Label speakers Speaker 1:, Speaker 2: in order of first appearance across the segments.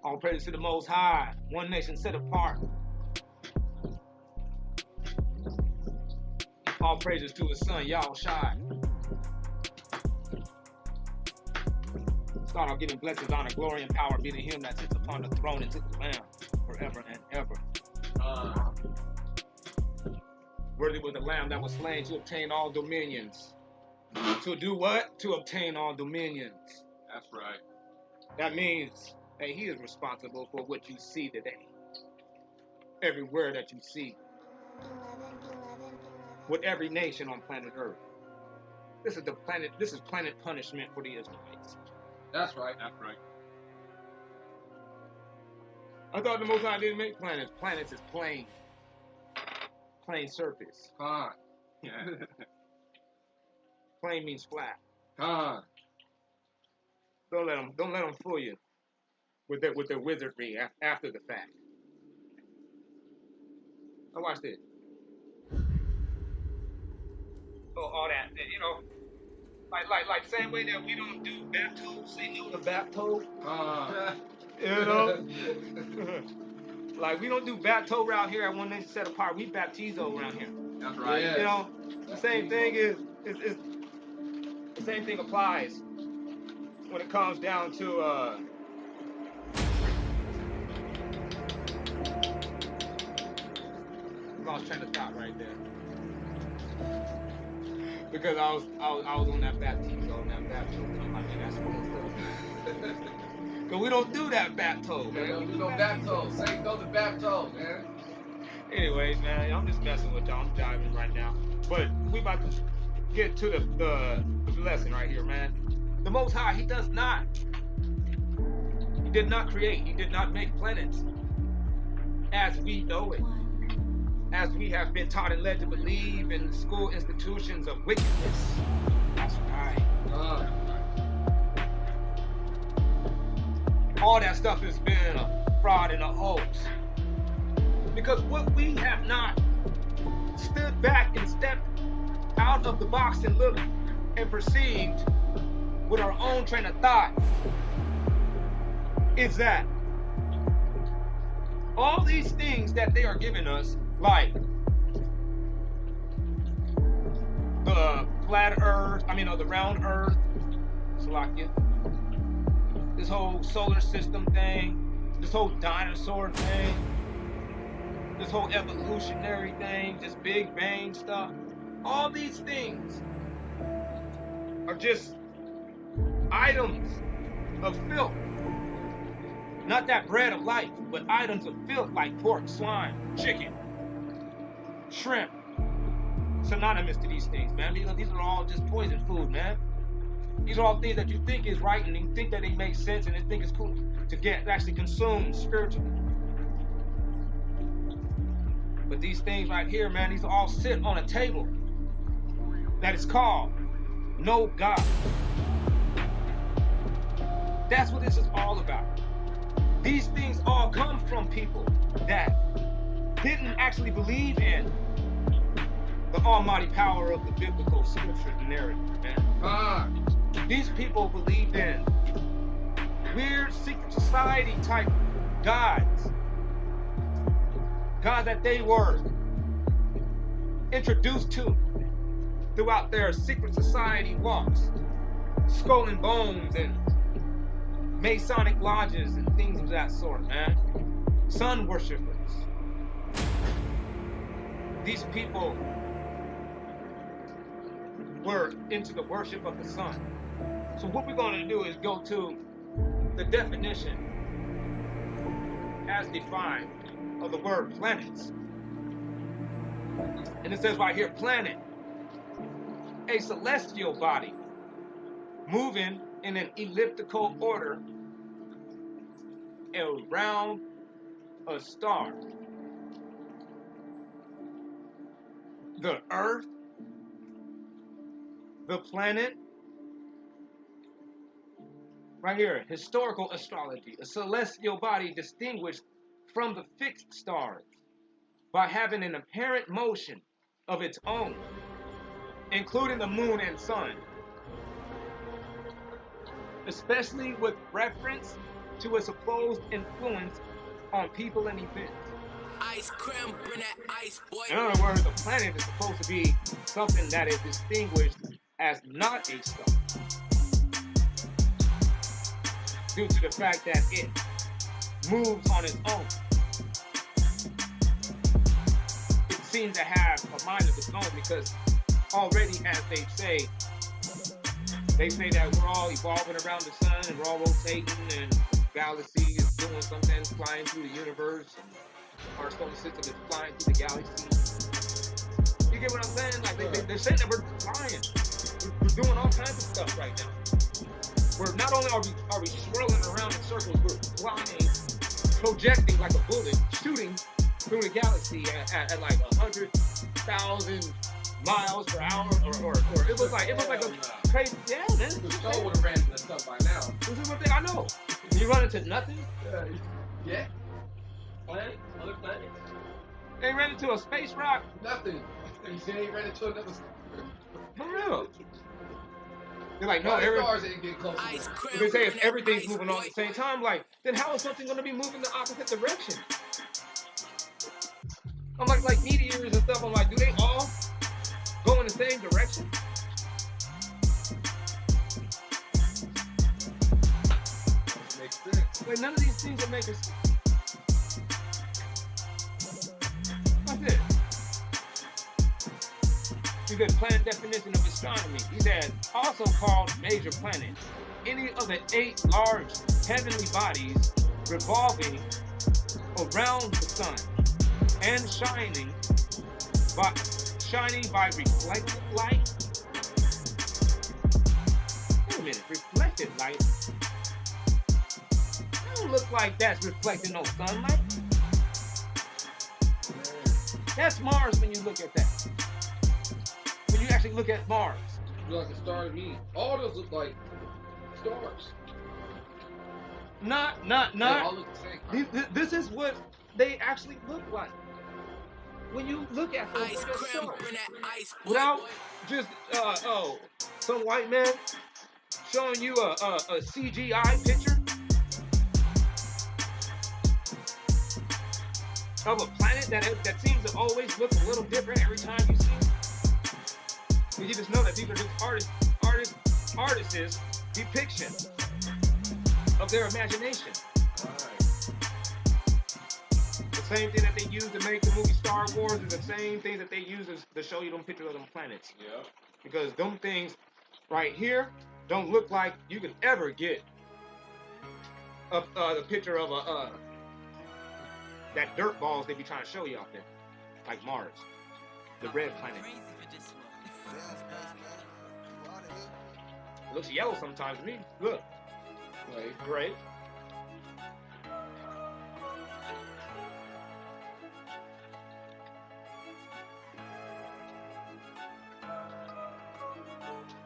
Speaker 1: All praise to the Most High, one nation set apart. All praises to His Son, Yahushua. Start off giving blessings, honor, glory, and power be to Him that sits upon the throne and to the Lamb forever and ever. Worthy was the Lamb that was slain to obtain all dominions. To do what? To obtain all dominions.
Speaker 2: That's right.
Speaker 1: That means, hey, He is responsible for what you see today. Every word that you see. With every nation on planet Earth. This is planet punishment for the Israelites.
Speaker 2: That's right. That's right.
Speaker 1: I thought the Most High didn't make planets. Planets is plain. Plain surface.
Speaker 2: Yeah.
Speaker 1: Plain means flat.
Speaker 2: Come
Speaker 1: Don't let them fool you with their wizardry after the fact. Now watch this. Oh, all that, you know, like same way that we don't do baptos, say no to bapto. You know, like we don't do bapto around here at One Nation Set Apart. We baptizo around here.
Speaker 2: That's right.
Speaker 1: You know, the same thing is the same thing applies when it comes down to lost train of thought right there. Because I was on that baptizo, on that bapto. I mean, that's what it's up. Because we don't do that bapto, man.
Speaker 2: We don't do no bapto. Say no to bapto, man.
Speaker 1: Anyways, man, I'm just messing with y'all. I'm jiving right now. But we about to get to the lesson right here, man. The Most High, He did not create, He did not make planets as we know it. As we have been taught and led to believe in the school institutions of wickedness. That's right. All that stuff has been a fraud and a hoax. Because what we have not stood back and stepped out of the box and looked and perceived with our own train of thought is that all these things that they are giving us, like the flat earth, the round earth, Salakia, this whole solar system thing, this whole dinosaur thing, this whole evolutionary thing, this Big Bang stuff, all these things are just items of filth. Not that bread of life, but items of filth like pork, swine, chicken, shrimp. Synonymous to these things, man. These are all just poison food, man. These are all things that you think is right and you think that they make sense and you think it's cool to actually consume spiritually. But these things right here, man, these all sit on a table that is called No God. That's what this is all about. These things all come from people that didn't actually believe in the almighty power of the biblical scripture narrative, man. These people believed in weird secret society type gods. Gods that they were introduced to throughout their secret society walks. Skull and Bones and Masonic lodges and things of that sort, man. Sun worshippers. These people were into the worship of the sun. So what we're going to do is go to the definition as defined of the word planets. And it says right here, planet, a celestial body moving in an elliptical order around a star. The Earth, the planet, right here, historical astrology, a celestial body distinguished from the fixed stars by having an apparent motion of its own, including the moon and sun, especially with reference to its supposed influence on people and events.
Speaker 3: Ice cream, bring that ice, boy.
Speaker 1: In other words, a planet is supposed to be something that is distinguished as not a star, due to the fact that it moves on its own. It seems to have a mind of its own because already, as they say that we're all evolving around the sun and we're all rotating and the galaxy is doing something, flying through the universe, and our solar system is flying through the galaxy. You get what I'm saying? Like they're saying that we're flying. We're doing all kinds of stuff right now. We're not only are we swirling around in circles, we're flying, projecting like a bullet, shooting through the galaxy at like 100,000 miles per hour, or it was like a crazy. Yeah, man.
Speaker 2: The show would have ran into stuff by now.
Speaker 1: This is one thing I know. You run into nothing.
Speaker 2: Yeah.
Speaker 3: Planet? Other planets?
Speaker 1: They ran into a space rock.
Speaker 2: Nothing. You see, he ran into another.
Speaker 1: For real. They're like, no,
Speaker 2: Why the stars ain't getting close.
Speaker 3: Ice cream.
Speaker 1: They say if
Speaker 3: bring that
Speaker 1: everything's
Speaker 3: ice,
Speaker 1: moving on
Speaker 3: boy.
Speaker 1: at the same time, like, then how is something going to be moving the opposite direction? I'm like meteors and stuff. I'm like, do they all go in the same direction?
Speaker 2: Makes sense.
Speaker 1: Like, none of these things are making sense. That's it. You get planet definition of astronomy. He said, also called major planets, any of the 8 large heavenly bodies revolving around the sun and shining by reflected light. Wait a minute, reflected light? That don't look like that's reflecting no sunlight. That's Mars when you look at that. When you actually look at Mars.
Speaker 2: Look like a star to me. All those look like stars.
Speaker 1: Not.
Speaker 2: They all look the same.
Speaker 1: This is what they actually look like. When you look at them,
Speaker 3: Ice cream, bring that ice, boy.
Speaker 1: without just some white man showing you a CGI picture of a planet that seems to always look a little different every time you see it. And you just know that these are just artists' depictions of their imagination. The same thing that they use to make the movie Star Wars is the same thing that they use to show you them pictures of them planets.
Speaker 2: Yeah.
Speaker 1: Because them things right here don't look like you could ever get the picture of that dirt balls they be trying to show you out there, like Mars, the red planet. It looks yellow sometimes to me. Look,
Speaker 2: Like,
Speaker 1: gray.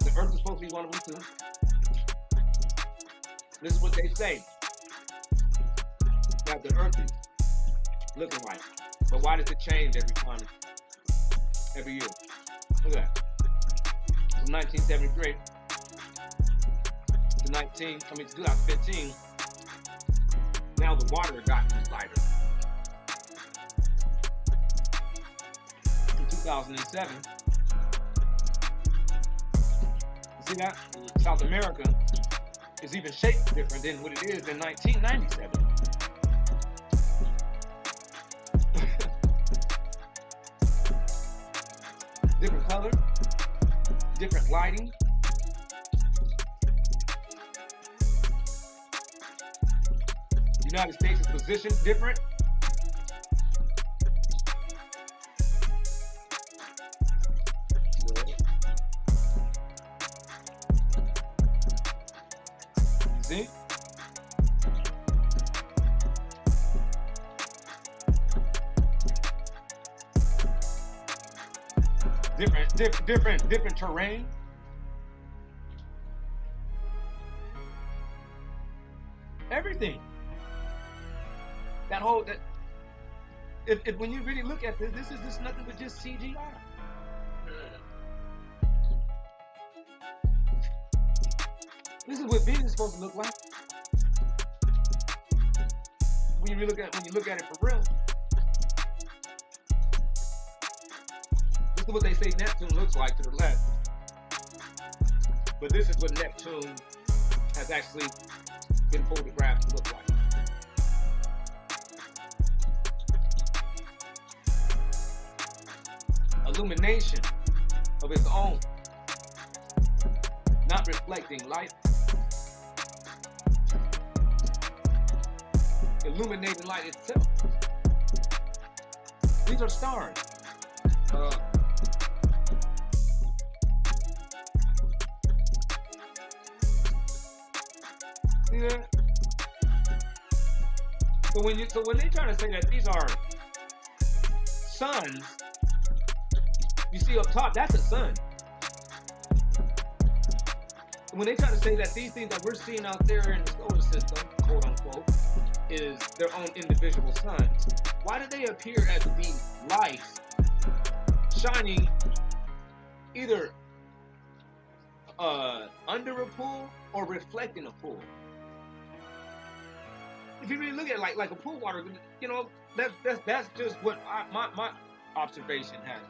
Speaker 1: The Earth is supposed to be one of them too. This is what they say that the Earth is looking like. But why does it change every year? Look at that. From 1973 to 2015. Now the water has gotten lighter. In 2007. See that? South America is even shaped different than what it is in 1997. Different color, different lighting. The United States is positioned different. See? Different terrain. Everything. That whole if when you really look at this is nothing but just CGI. This is what Venus is supposed to look like. When you look at it for real. This is what they say Neptune looks like to the left. But this is what Neptune has actually been photographed to look like. Illumination of its own. Not reflecting light. Illuminating light itself. These are stars. See that? So when they try to say that these are suns, you see up top, that's a sun. When they try to say that these things that we're seeing out there in the solar system, quote unquote, is their own individual suns, why do they appear as these lights shining either under a pool or reflecting a pool? If you really look at it like a pool water, you know, that's just what my observation has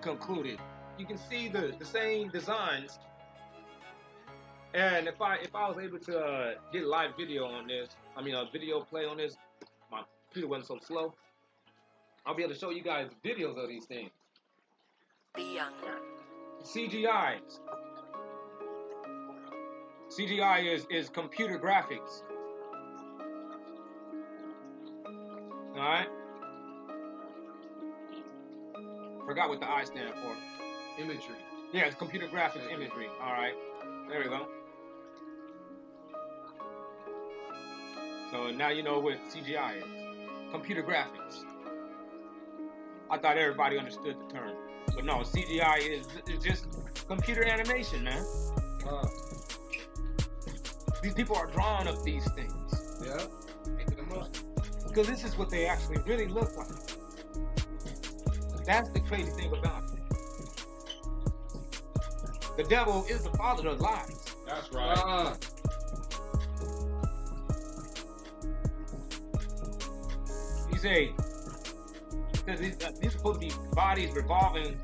Speaker 1: concluded. You can see the same designs, and if I was able to get live video on this, I mean a video play on this, my computer wasn't so slow, I'll be able to show you guys videos of these things. CGI. CGI is computer graphics. Alright? Forgot what the I stand for.
Speaker 2: Imagery.
Speaker 1: Yeah, it's computer graphics imagery. Alright. There we go. So now you know what CGI is. Computer graphics. I thought everybody understood the term. But no, CGI is just computer animation, man. These people are drawing up these things.
Speaker 2: Yeah.
Speaker 1: Making them up. Because this is what they actually really look like. That's the crazy thing about it. The devil is the father of lies.
Speaker 2: That's right.
Speaker 1: You say, these are supposed to be bodies revolving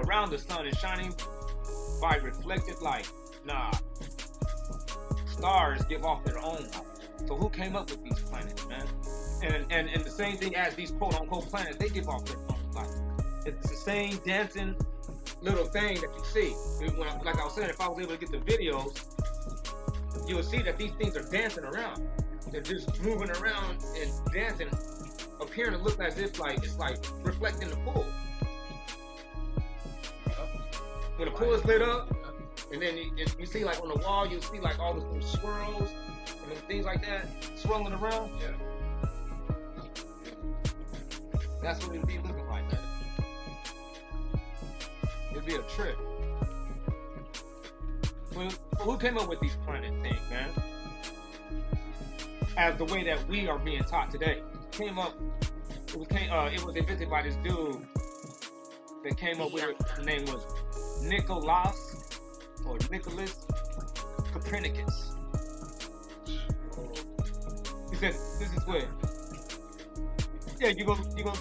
Speaker 1: around the sun and shining by reflected light. Nah. Stars give off their own light. So who came up with these planets, man? And the same thing as these quote-unquote planets, they give off their own light. It's the same dancing little thing that you see. Like I was saying, if I was able to get the videos, you will see that these things are dancing around. They're just moving around and dancing, appearing to look as if it's like reflecting the pool. When the pool is lit up, and then you see like on the wall, you see like all those little swirls and things like that swirling around.
Speaker 2: Yeah.
Speaker 1: That's what it'd be looking like, man. It'd be a trip. Well, who came up with these planet things, man? As the way that we are being taught today. It was invented by this dude that came up with it. His name was Nicholas Copernicus. He said, this is what. Yeah, you go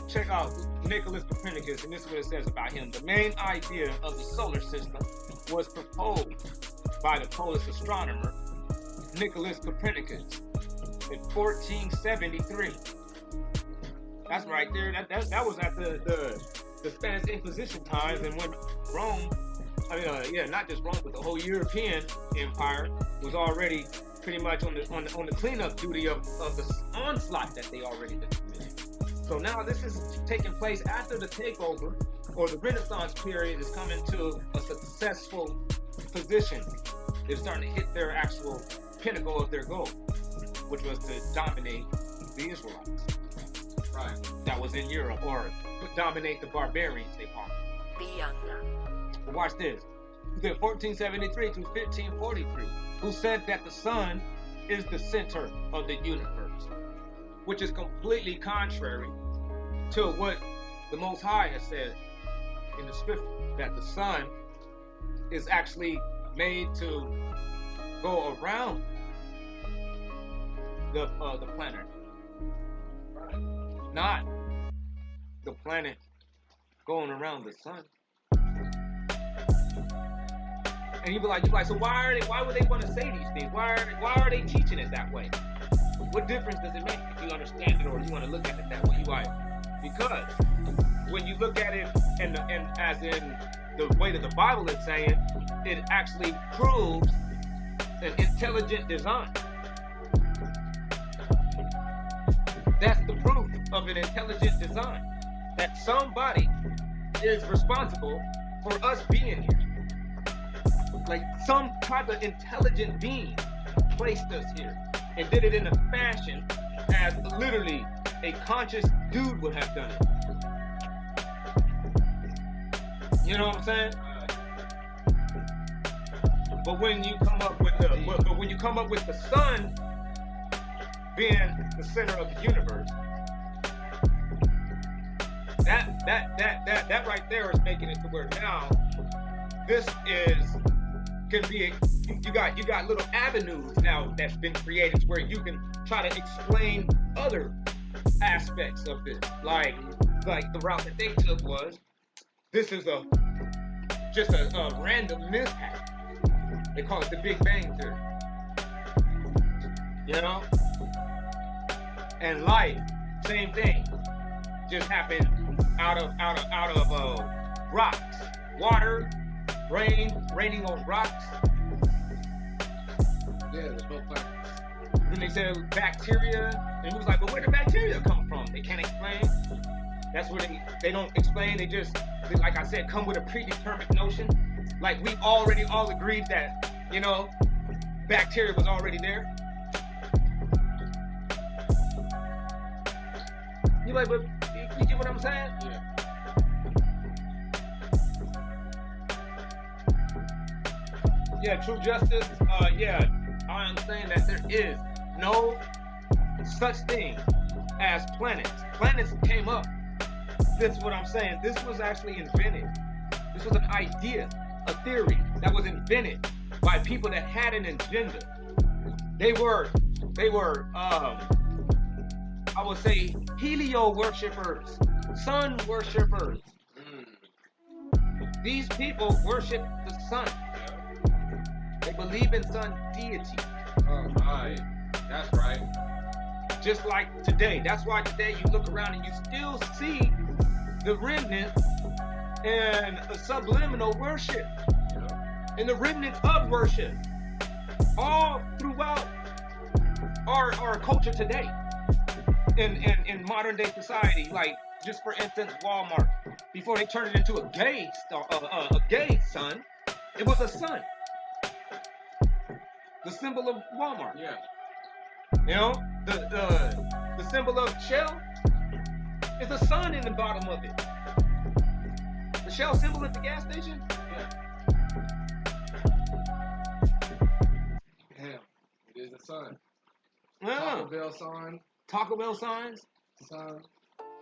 Speaker 1: check out Nicholas Copernicus, and this is what it says about him. The main idea of the solar system was proposed by the Polish astronomer Nicholas Copernicus in 1473. That's right there. That was at the Spanish Inquisition times, and when Rome, not just Rome, but the whole European Empire was already pretty much on the cleanup duty of the onslaught that they already did. So now this is taking place after the takeover, or the Renaissance period is coming to a successful position. They're starting to hit their actual pinnacle of their goal, which was to dominate the Israelites
Speaker 2: Right.
Speaker 1: that was in Europe, or dominate the barbarians, they call them.
Speaker 3: Be young.
Speaker 1: But watch this. You get 1473 through 1543, who said that the sun is the center of the universe, which is completely contrary to what the Most High has said in the scripture, that the sun is actually made to go around the planet,
Speaker 2: Right.
Speaker 1: not the planet going around the sun. And you'd be like, so why would they want to say these things? Why are they teaching it that way? What difference does it make if you understand it or you want to look at it that way? You like, because when you look at it and as in the way that the Bible is saying, it actually proves an intelligent design. That's the proof of an intelligent design. That somebody is responsible for us being here. Like some type of intelligent being placed us here and did it in a fashion as literally a conscious dude would have done it. You know what I'm saying? But when you come up with the sun being the center of the universe, that right there is making it to where now this can be you got little avenues now that's been created where you can try to explain other aspects of this, like the route that they took was this is just a random mishap. They call it the Big Bang Theory. You know? And life, same thing. Just happened out of rocks. Water, raining on rocks.
Speaker 2: Yeah, there's no plants.
Speaker 1: Then they said bacteria. And he was like, but where did bacteria come from? They can't explain. That's where they don't explain. They just, like I said, come with a predetermined notion. Like we already all agreed that, you know, bacteria was already there. You like, but you get what I'm saying?
Speaker 2: Yeah.
Speaker 1: Yeah, true justice. Yeah, I understand that there is no such thing as planets. Planets came up. That's what I'm saying. This was actually invented. This was an idea, a theory that was invented by people that had an agenda. They were, I would say, helio worshippers, sun worshippers. These people worship the sun. They believe in sun deity.
Speaker 2: Oh, right. That's right.
Speaker 1: Just like today. That's why today you look around and you still see the remnant and a subliminal worship. And the remnants of worship all throughout our culture today. In modern day society, like just for instance, Walmart, before they turned it into a gay sun, it was a sun. The symbol of Walmart.
Speaker 2: Yeah.
Speaker 1: You know, the symbol of Shell is a sun in the bottom of it. The Shell symbol at the gas station.
Speaker 2: Yeah. Damn. It is a sun.
Speaker 1: Yeah.
Speaker 2: Taco Bell sign.
Speaker 1: Taco Bell signs.
Speaker 2: Sun.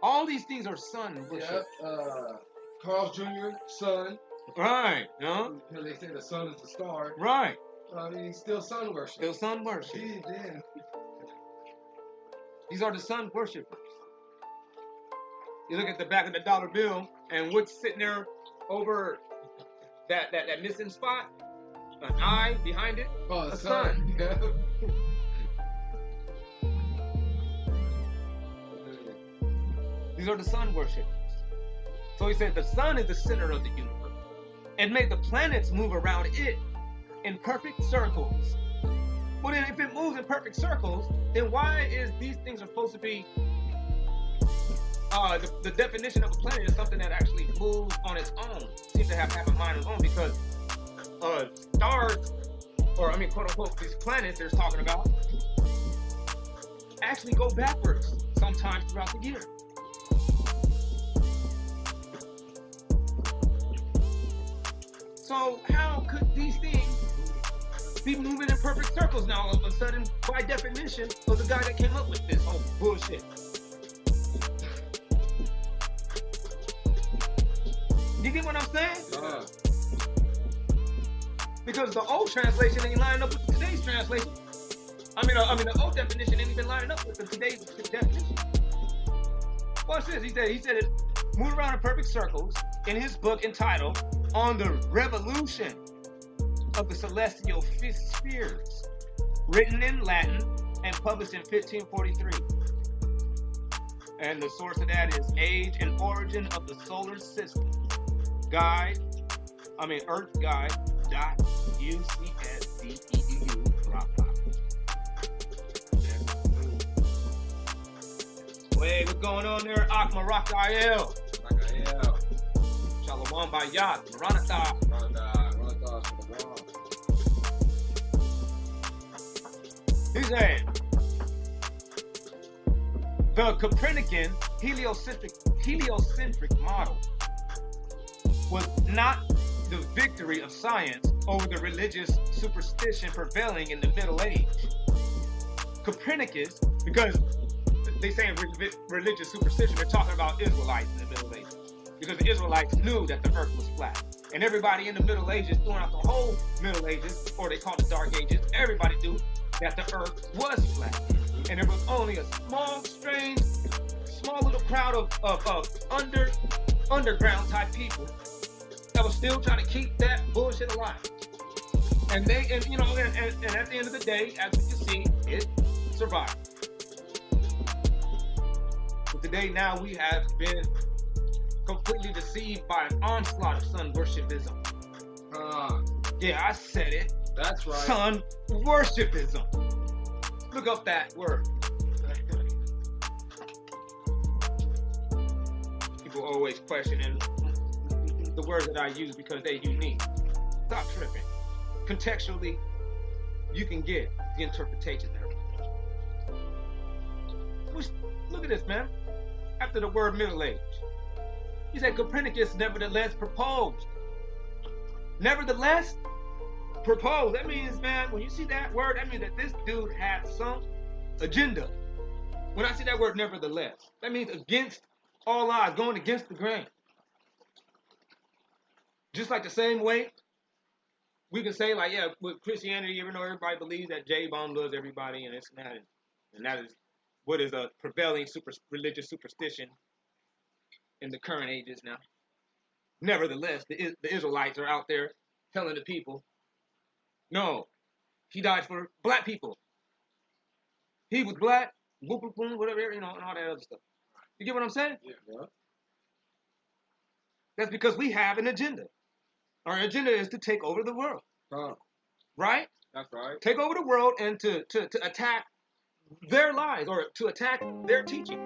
Speaker 1: All these things are sun worship.
Speaker 2: Yeah. Carl's Jr. Sun.
Speaker 1: Right. You know?
Speaker 2: Because they say the sun is the star.
Speaker 1: Right.
Speaker 2: I mean, still sun worship.
Speaker 1: Still sun worship.
Speaker 2: Gee, damn.
Speaker 1: These are the sun worshipers. You look at the back of the dollar bill, and what's sitting there over that missing spot? An eye behind it.
Speaker 2: Oh,
Speaker 1: a
Speaker 2: sun. Yeah.
Speaker 1: These are the sun worshippers. So he said the sun is the center of the universe and made the planets move around it in perfect circles. Well, then if it moves in perfect circles, then why is these things are supposed to be the definition of a planet is something that actually moves on its own, seems to have a mind of its own, because stars or I mean, quote unquote, these planets they're talking about, actually go backwards sometimes throughout the year. So how could these things be moving in perfect circles now all of a sudden, by definition, of the guy that came up with this whole bullshit? You get what I'm saying? Because the old translation ain't lining up with today's translation. I mean, the old definition ain't even lining up with today's definition. Watch this. He said it moved around in perfect circles in his book entitled "On the Revolution of the Celestial Spheres," written in Latin and published in 1543. And the source of that is Age and Origin of the Solar System Earth Guide .ucsdeu blah blah. Wait, what's going on there? Akma Rakael. Shalom Bayat. Maranatha. He's saying the Copernican heliocentric model was not the victory of science over the religious superstition prevailing in the Middle Age. Copernicus, because they say religious superstition, they're talking about Israelites in the Middle Ages. Because the Israelites knew that the earth was flat. And everybody in the Middle Ages, throughout the whole Middle Ages, or they call it Dark Ages, everybody knew that the earth was flat. And there was only a small little crowd of underground type people that was still trying to keep that bullshit alive. And at the end of the day, as we can see, it survived. But today now we have been completely deceived by an onslaught of sun worshipism. Yeah, I said it.
Speaker 2: That's right.
Speaker 1: Sun worshipism. Look up that word. People always questioning the words that I use because they're unique. Stop tripping. Contextually, you can get the interpretation there. Look at this, man. After the word Middle Age, he said Copernicus nevertheless proposed. Nevertheless proposed. That means, man, when you see that word, that means that this dude had some agenda. When I see that word nevertheless, that means against all odds, going against the grain. Just like the same way we can say, like, yeah, with Christianity, even though everybody believes that J-Bomb loves everybody and this and that, and that is what is a prevailing religious superstition in the current ages now. Nevertheless, the Israelites are out there telling the people, no, he died for black people. He was black, boom, boom, boom, whatever, and all that other stuff. You get what I'm saying?
Speaker 2: Yeah.
Speaker 1: That's because we have an agenda. Our agenda is to take over the world. Right?
Speaker 2: That's right.
Speaker 1: Take over the world and to attack their lies or to attack their teaching.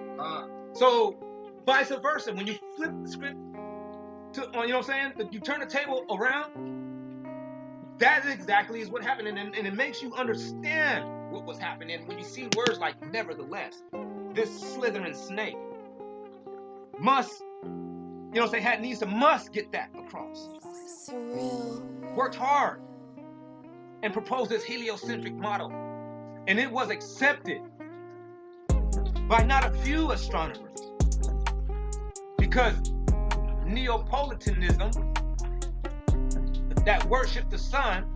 Speaker 1: So vice versa, when you flip the script to, you know what I'm saying? You turn the table around, that exactly is what happened. And it makes you understand what was happening when you see words like nevertheless. This slithering snake must, must get that across.
Speaker 4: Surreal.
Speaker 1: Worked hard and proposed this heliocentric model. And it was accepted by not a few astronomers. Because Neapolitanism, that worshiped the sun,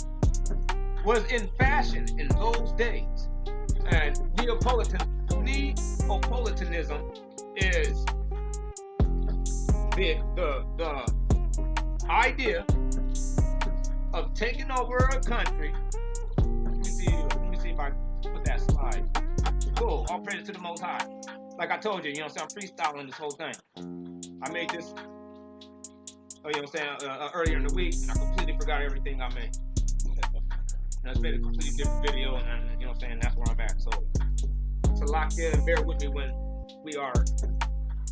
Speaker 1: was in fashion in those days. And Neapolitanism is the idea of taking over a country. Let me see if I put that slide. Cool, all praise to the Most High. Like I told you, I'm freestyling this whole thing. I made this, earlier in the week, and I completely forgot everything I made. And it's been a completely different video, and that's where I'm at. So lock in, bear with me when we are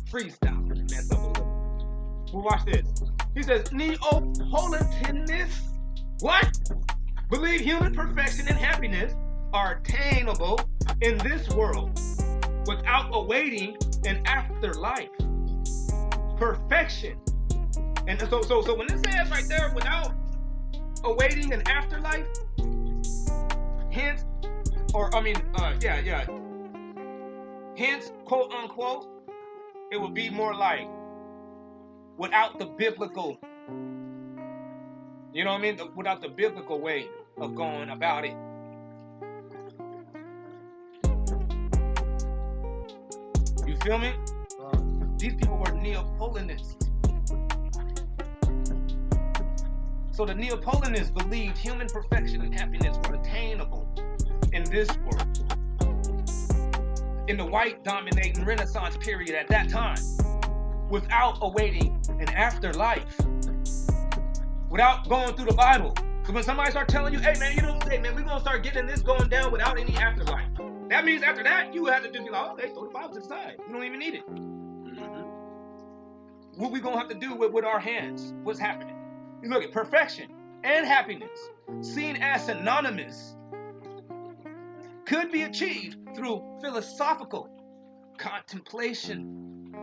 Speaker 1: freestyling and mess up a little. Well, watch this. He says, Neapolitanism. What? believe human perfection and happiness are attainable in this world without awaiting an afterlife. Perfection. And so when it says right there, without awaiting an afterlife, hence, hence, quote unquote, it would be more like without the biblical, you know what I mean? Without the biblical way of going about it. You feel me? These people were Neapolitanists. So the Neapolitanists believed human perfection and happiness were attainable in this world. In the white dominating Renaissance period at that time, without awaiting an afterlife, without going through the Bible. So when somebody starts telling you, hey man, we're gonna start getting this going down without any afterlife. That means after that, you have to just be like, okay, throw the Bible to the side. You don't even need it. What we gonna have to do with our hands? What's happening? You look at perfection and happiness, seen as synonymous, could be achieved through philosophical contemplation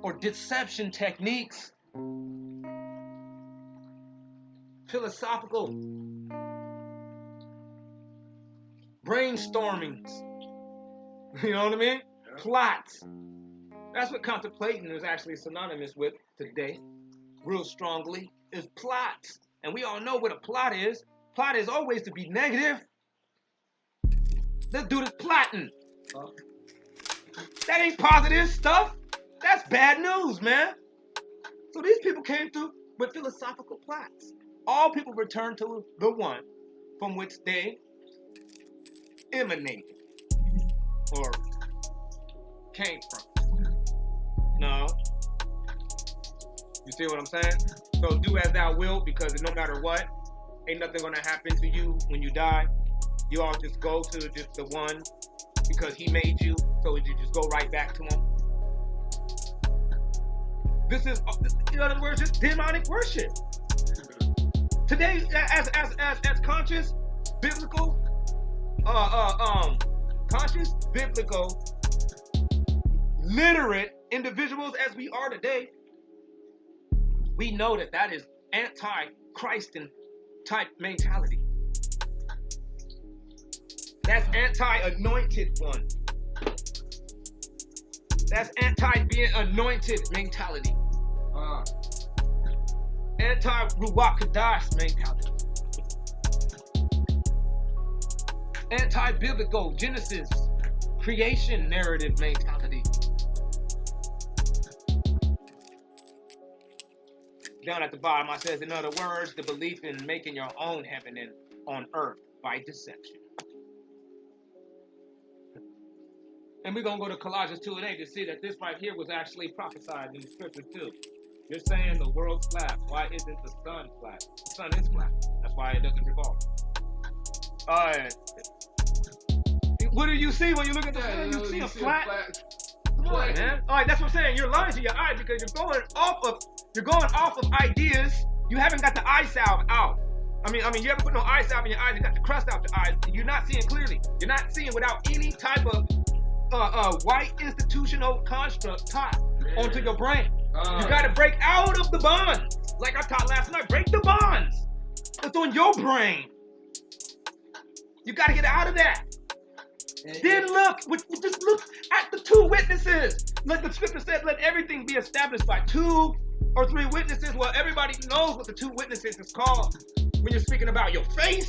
Speaker 1: or deception techniques. Philosophical brainstormings. You know what I mean? Plots. That's what contemplating is actually synonymous with today, real strongly, is plots. And we all know what a plot is. Plot is always to be negative. This dude is plotting. That ain't positive stuff. That's bad news, man. So these people came through with philosophical plots. All people return to the one from which they emanated or came from. No. You see what I'm saying? So do as thou wilt, because no matter what, ain't nothing gonna happen to you when you die. You all just go to just the one because he made you, so you just go right back to him. This is, in other words, just demonic worship. Today, as conscious, biblical, conscious, biblical, literate individuals as we are today, we know that is anti-Christian type mentality. That's anti-anointed one. That's anti-being anointed mentality. Anti-Ruach Kadash mentality. Anti-biblical Genesis creation narrative mentality. Down at the bottom, I says, in other words, the belief in making your own heaven on earth by deception. And we're going to go to Colossians 2:8 to see that this right here was actually prophesied in the scripture too. You're saying the world's flat. Why isn't the sun flat? The sun is flat. That's why it doesn't revolve. What do you see when you look at the sun? You see a flat? Come on, man. All right, that's what I'm saying. You're lying to your eyes because you're going off of ideas. You haven't got the eye salve out. I mean, you haven't put no eye salve in your eyes. You got the crust out your eyes. You're not seeing clearly. You're not seeing without any type of white institutional construct taught onto your brain. You got to break out of the bonds, like I taught last night. Break the bonds that's on your brain. You got to get out of that. Then just look at the two witnesses. Like the scripture said, let everything be established by 2 or 3 witnesses. Well, everybody knows what the 2 witnesses is called when you're speaking about your face.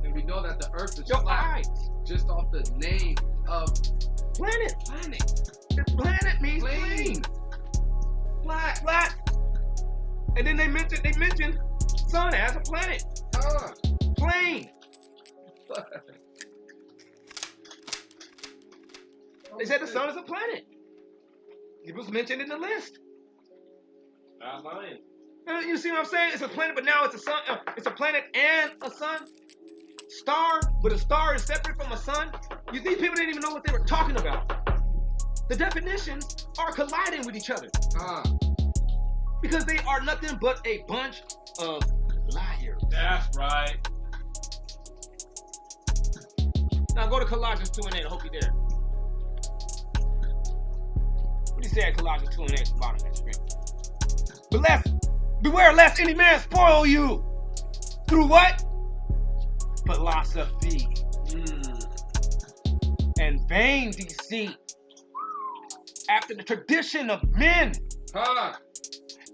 Speaker 2: And we know that the earth is
Speaker 1: your
Speaker 2: flat,
Speaker 1: eyes.
Speaker 2: Just off the name of
Speaker 1: planet. The planet means plane. Flat. And then they mentioned sun as a planet. Plane. They said the sun is a planet. It was mentioned in the list.
Speaker 2: Not lying.
Speaker 1: You see what I'm saying? It's a planet, but now it's a sun. It's a planet and a sun. Star, but a star is separate from a sun. These people didn't even know what they were talking about. The definitions are colliding with each other. Because they are nothing but a bunch of liars.
Speaker 2: That's right.
Speaker 1: Now go to Colossians 2 and 8. I hope you're there. What do you say at Colossians 2 and 8 at the bottom of that screen? But beware lest any man spoil you. Through what? Philosophy. And vain deceit. After the tradition of men.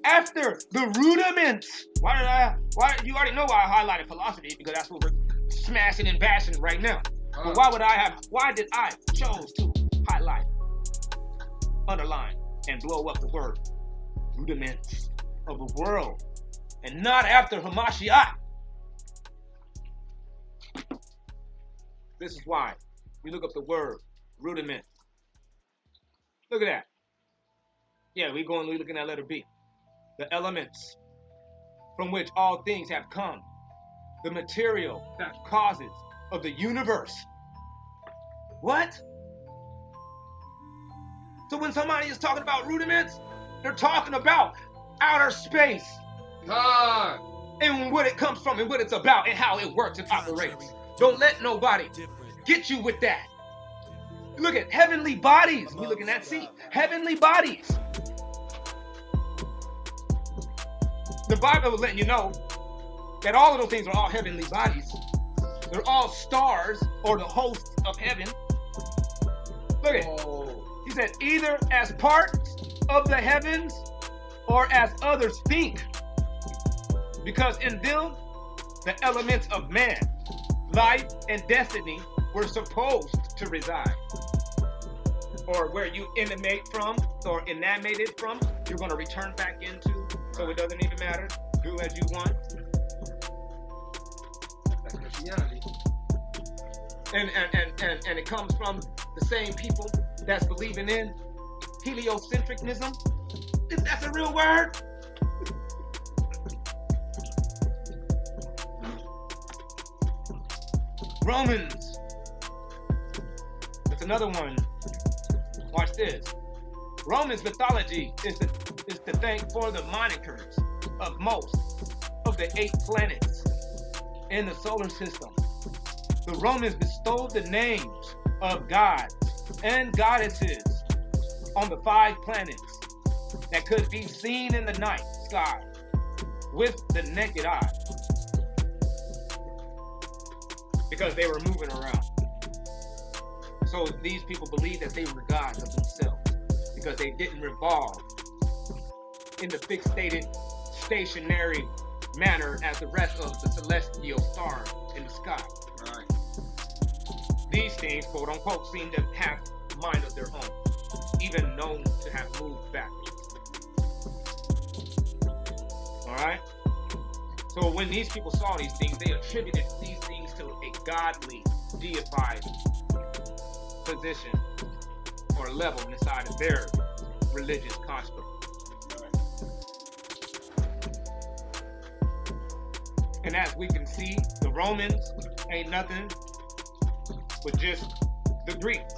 Speaker 1: After the rudiments. Why you already know why I highlighted philosophy, because that's what we're smashing and bashing right now. But why did I chose to highlight, underline, and blow up the word rudiments of the world, and not after Hamashiach? This is why. You look up the word rudiment. Look at that. Yeah, we're looking at letter B. The elements from which all things have come. The material causes of the universe. What? So when somebody is talking about rudiments, they're talking about outer space. And what it comes from and what it's about and how it works and operates. Don't let nobody get you with that. Look at heavenly bodies. We're looking at heavenly bodies. The Bible is letting you know that all of those things are all heavenly bodies. They're all stars or the hosts of heaven. Look at it. He said, either as parts of the heavens or as others think. Because in them, the elements of man, life, and destiny were supposed to reside. Or where you emanate from or emanated from, you're going to return back into. So it doesn't even matter. Do as you want. That's Christianity. And it comes from the same people that's believing in heliocentricism. That's a real word. Romans. That's another one. Watch this. Romans mythology is to thank for the monikers of most of the 8 planets in the solar system. The Romans bestowed the names of gods and goddesses on the 5 planets that could be seen in the night sky with the naked eye, because they were moving around. So these people believed that they were gods of themselves, because they didn't revolve in the fixed stationary manner as the rest of the celestial stars in the sky.
Speaker 2: Right.
Speaker 1: These things, quote unquote, seem to have a mind of their own, even known to have moved backwards. Alright? So when these people saw these things, they attributed these things to a godly, deified position or level inside of their religious construct. And as we can see, the Romans ain't nothing but just the Greeks.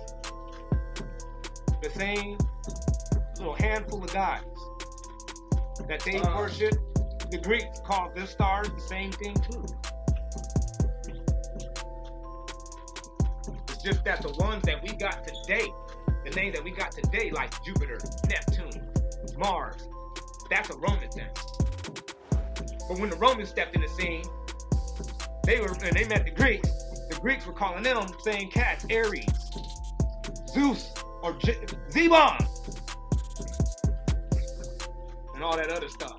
Speaker 1: The same little handful of gods that they worship. The Greeks called their stars the same thing too. It's just that the ones that we got today, the name that we got today, like Jupiter, Neptune, Mars, that's a Roman thing. But when the Romans stepped in the scene, they met the Greeks were calling them same cats, Ares, Zeus, or Zebon, and all that other stuff.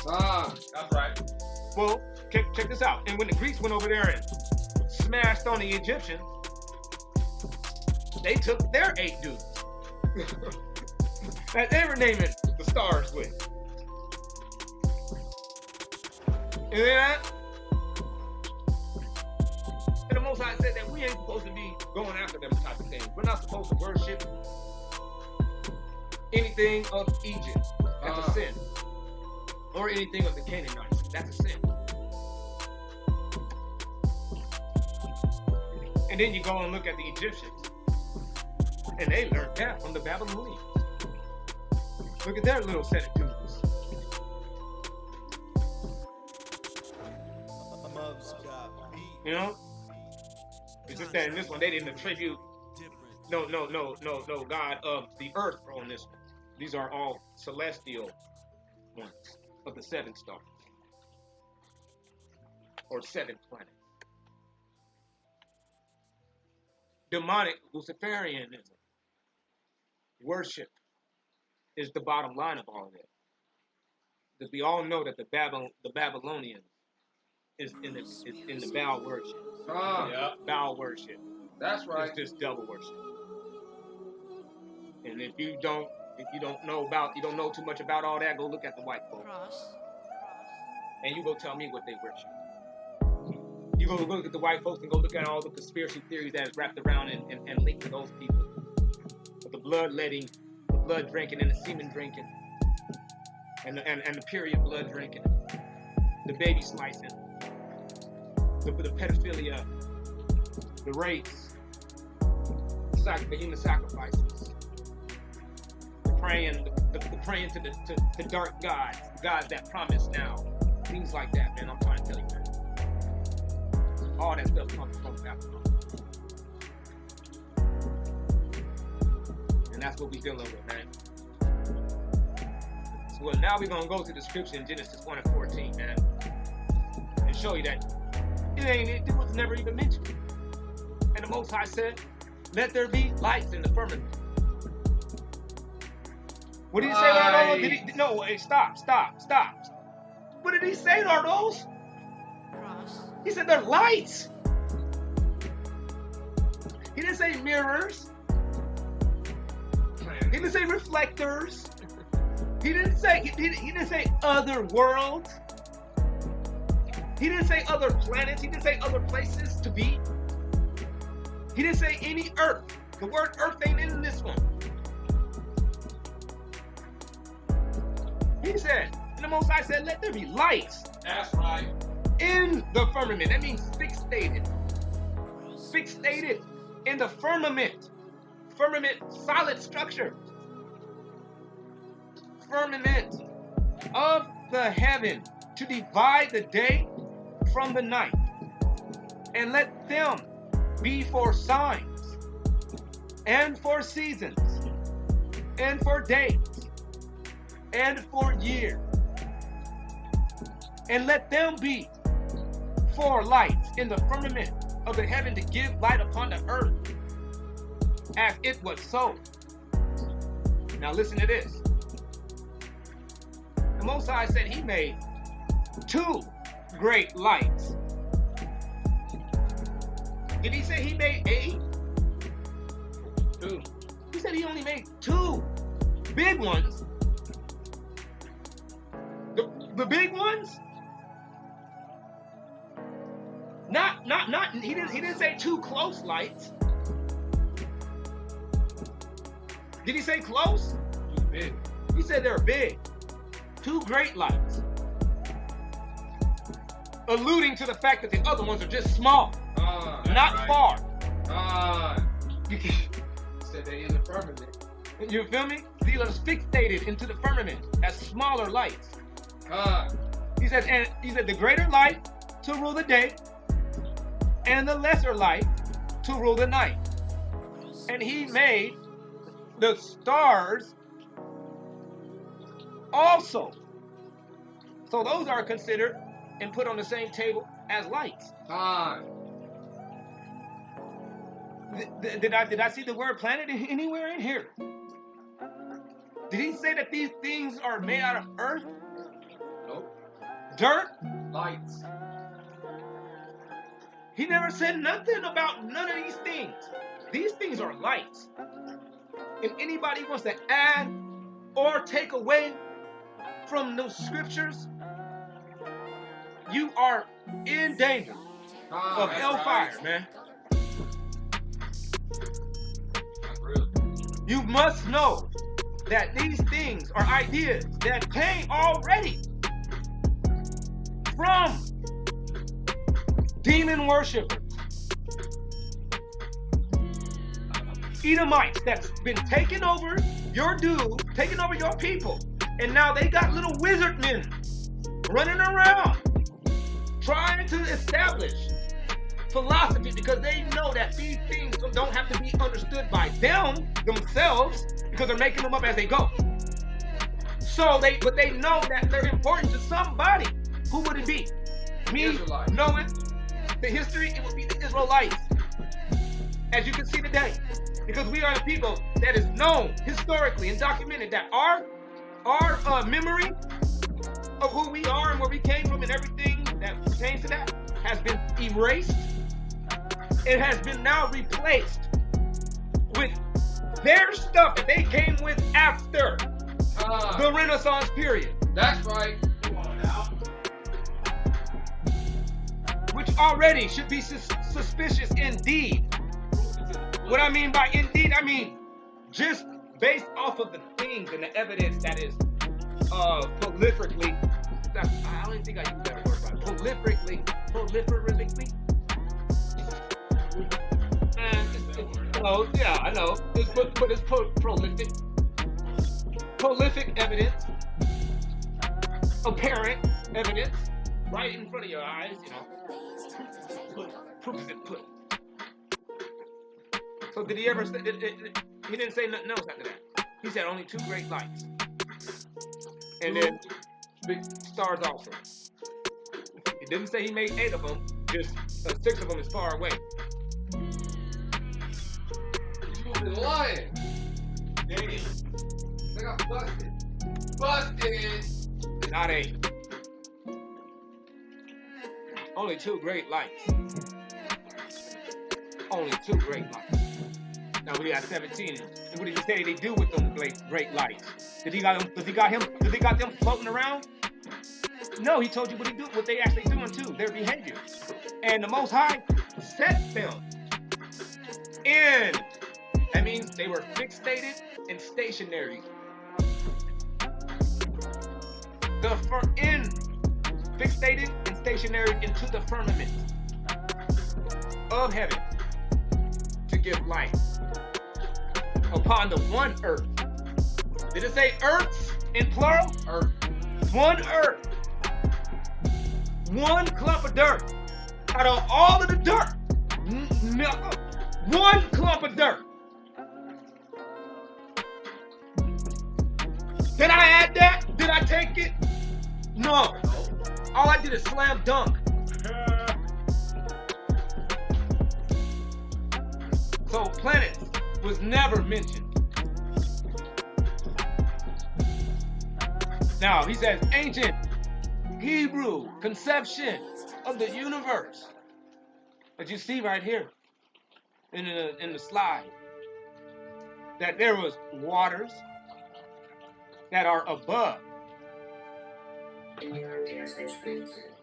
Speaker 2: That's right.
Speaker 1: Well, check this out. And when the Greeks went over there and smashed on the Egyptians, they took their 8 dudes that they were naming the stars with. You hear that? And the Most High said that we ain't supposed to be going after them type of things. We're not supposed to worship anything of Egypt. That's a sin. Or anything of the Canaanites. That's a sin. And then you go and look at the Egyptians. And they learned that from the Babylonians. Look at their little set of dudes. You know? It's just that in this one they didn't attribute no God of the earth on this one. These are all celestial ones of the 7 stars or 7 planets. Demonic Luciferianism, worship is the bottom line of all of this. Because we all know that the Babylonians is in the Baal worship. Baal worship.
Speaker 2: That's right.
Speaker 1: It's just devil worship. And if you don't know too much about all that, go look at the white folks. And you go tell me what they worship. You go look at the white folks and go look at all the conspiracy theories that is wrapped around and linked to those people. The bloodletting, the blood drinking and the semen drinking. And the period blood drinking. The baby slicing. The pedophilia. The rapes. The human sacrifices. The praying to the dark gods that promise now. Things like that, man. I'm trying to tell you, man. All that stuff comes from Babylon. And that's what we're dealing with, man. So now we're going to go to the scripture in Genesis 1 and 14, man. And show you that it was never even mentioned. And the Most High said, let there be lights in the firmament. What did he say, Nardo? No, hey, stop. What did he say, Nardos? He said they're lights. He didn't say mirrors. He didn't say reflectors. He didn't say other worlds. He didn't say other planets. He didn't say other places to be. He didn't say any earth. The word earth ain't in this one. He said, and the Most High said, let there be lights.
Speaker 2: That's right.
Speaker 1: In the firmament. That means fixated. Fixated in the firmament. Firmament, solid structure. Firmament of the heaven to divide the day from the night. And let them be for signs and for seasons and for days and for years. And let them be for lights in the firmament of the heaven to give light upon the earth, as it was so. Now listen to this. The Most High said he made 2 great lights. Did he say he made 8? 2. He said he only made 2 big ones. The big ones? Not. He didn't say 2 close lights. Did he say close?
Speaker 2: Too big.
Speaker 1: He said they're big. 2 great lights. Alluding to the fact that the other ones are just small. Not right. Far.
Speaker 2: You said they're in the firmament.
Speaker 1: You feel me? These are fixated into the firmament as smaller lights. He said the greater light to rule the day, and the lesser light to rule the night. And he made the stars also. So those are considered and put on the same table as lights. Did I see the word planet anywhere in here? Did he say that these things are made out of earth?
Speaker 2: Nope.
Speaker 1: Dirt?
Speaker 2: Lights.
Speaker 1: He never said nothing about none of these things. These things are lights. If anybody wants to add or take away from those scriptures, you are in danger of hellfire, right, man. You must know that these things are ideas that came already from demon worshipers, Edomites that's been taking over your dude, taking over your people, and now they got little wizard men running around trying to establish philosophy because they know that these things don't have to be understood by themselves because they're making them up as they go. But they know that they're important to somebody. Who would it be? Me,
Speaker 2: Israelites.
Speaker 1: knowing the history, it would be the Israelites. As you can see today. Because we are the people that is known historically and documented that our memory of who we are and where we came from and everything that pertains to that has been erased. It has been now replaced with their stuff that they came with after the Renaissance period.
Speaker 2: That's right.
Speaker 1: Which already should be suspicious indeed. What I mean by indeed, I mean just based off of the things and the evidence that is prolifically, I don't even think I use that word right. Prolifically. And yeah, I know. But it's prolific. Prolific evidence. Apparent evidence. Right in front of your eyes, you know. Proof is put. So did he ever say, he didn't say nothing else after that. He said only 2 great lights. And then big stars also. He didn't say he made 8 of them, just 6 of them is far away.
Speaker 2: You been lying.
Speaker 1: Damn.
Speaker 2: They got busted. Busted.
Speaker 1: Not 8. Only 2 great lights. Only 2 great lights. Now we got 17. And what did he say they do with them great lights? Does he got them floating around? No, he told you what they actually doing too, their behavior. And the Most High set them in. That means they were fixated and stationary. Fixated and stationary into the firmament of heaven to give light upon the one earth. Did it say earths in plural?
Speaker 2: Earth.
Speaker 1: One earth. One clump of dirt. Out of all of the dirt. One clump of dirt. Did I add that? Did I take it? No. All I did is slam dunk. So planets was never mentioned. Now he says ancient Hebrew conception of the universe. But you see right here in the slide that there was waters that are above.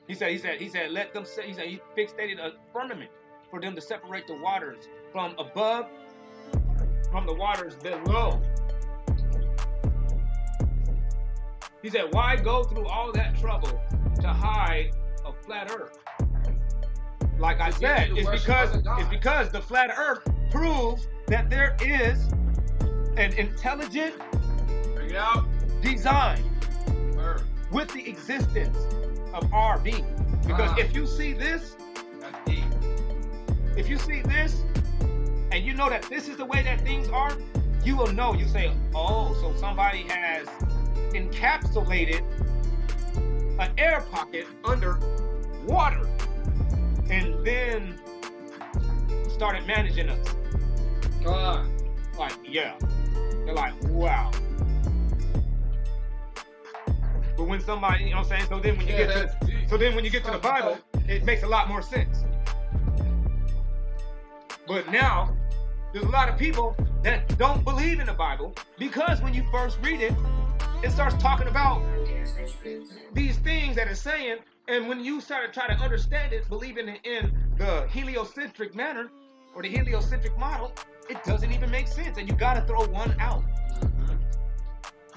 Speaker 1: He said, let them say, he fixated a firmament for them to separate the waters from above, from the waters below. He said, why go through all that trouble to hide a flat earth? Like I said, it's because the flat earth proves that there is an intelligent design with the existence of our being. Because if you see this, if you see this, and you know that this is the way that things are, you will know. You say, oh, so somebody has encapsulated an air pocket under water and then started managing us. Like, yeah. They're like, wow. But when somebody, you know what I'm saying? So then when you get to the Bible, it makes a lot more sense. But now, there's a lot of people that don't believe in the Bible because when you first read it, it starts talking about these things that it's saying, and when you start to try to understand it, believing in the heliocentric manner or the heliocentric model, it doesn't even make sense, and you gotta throw one out.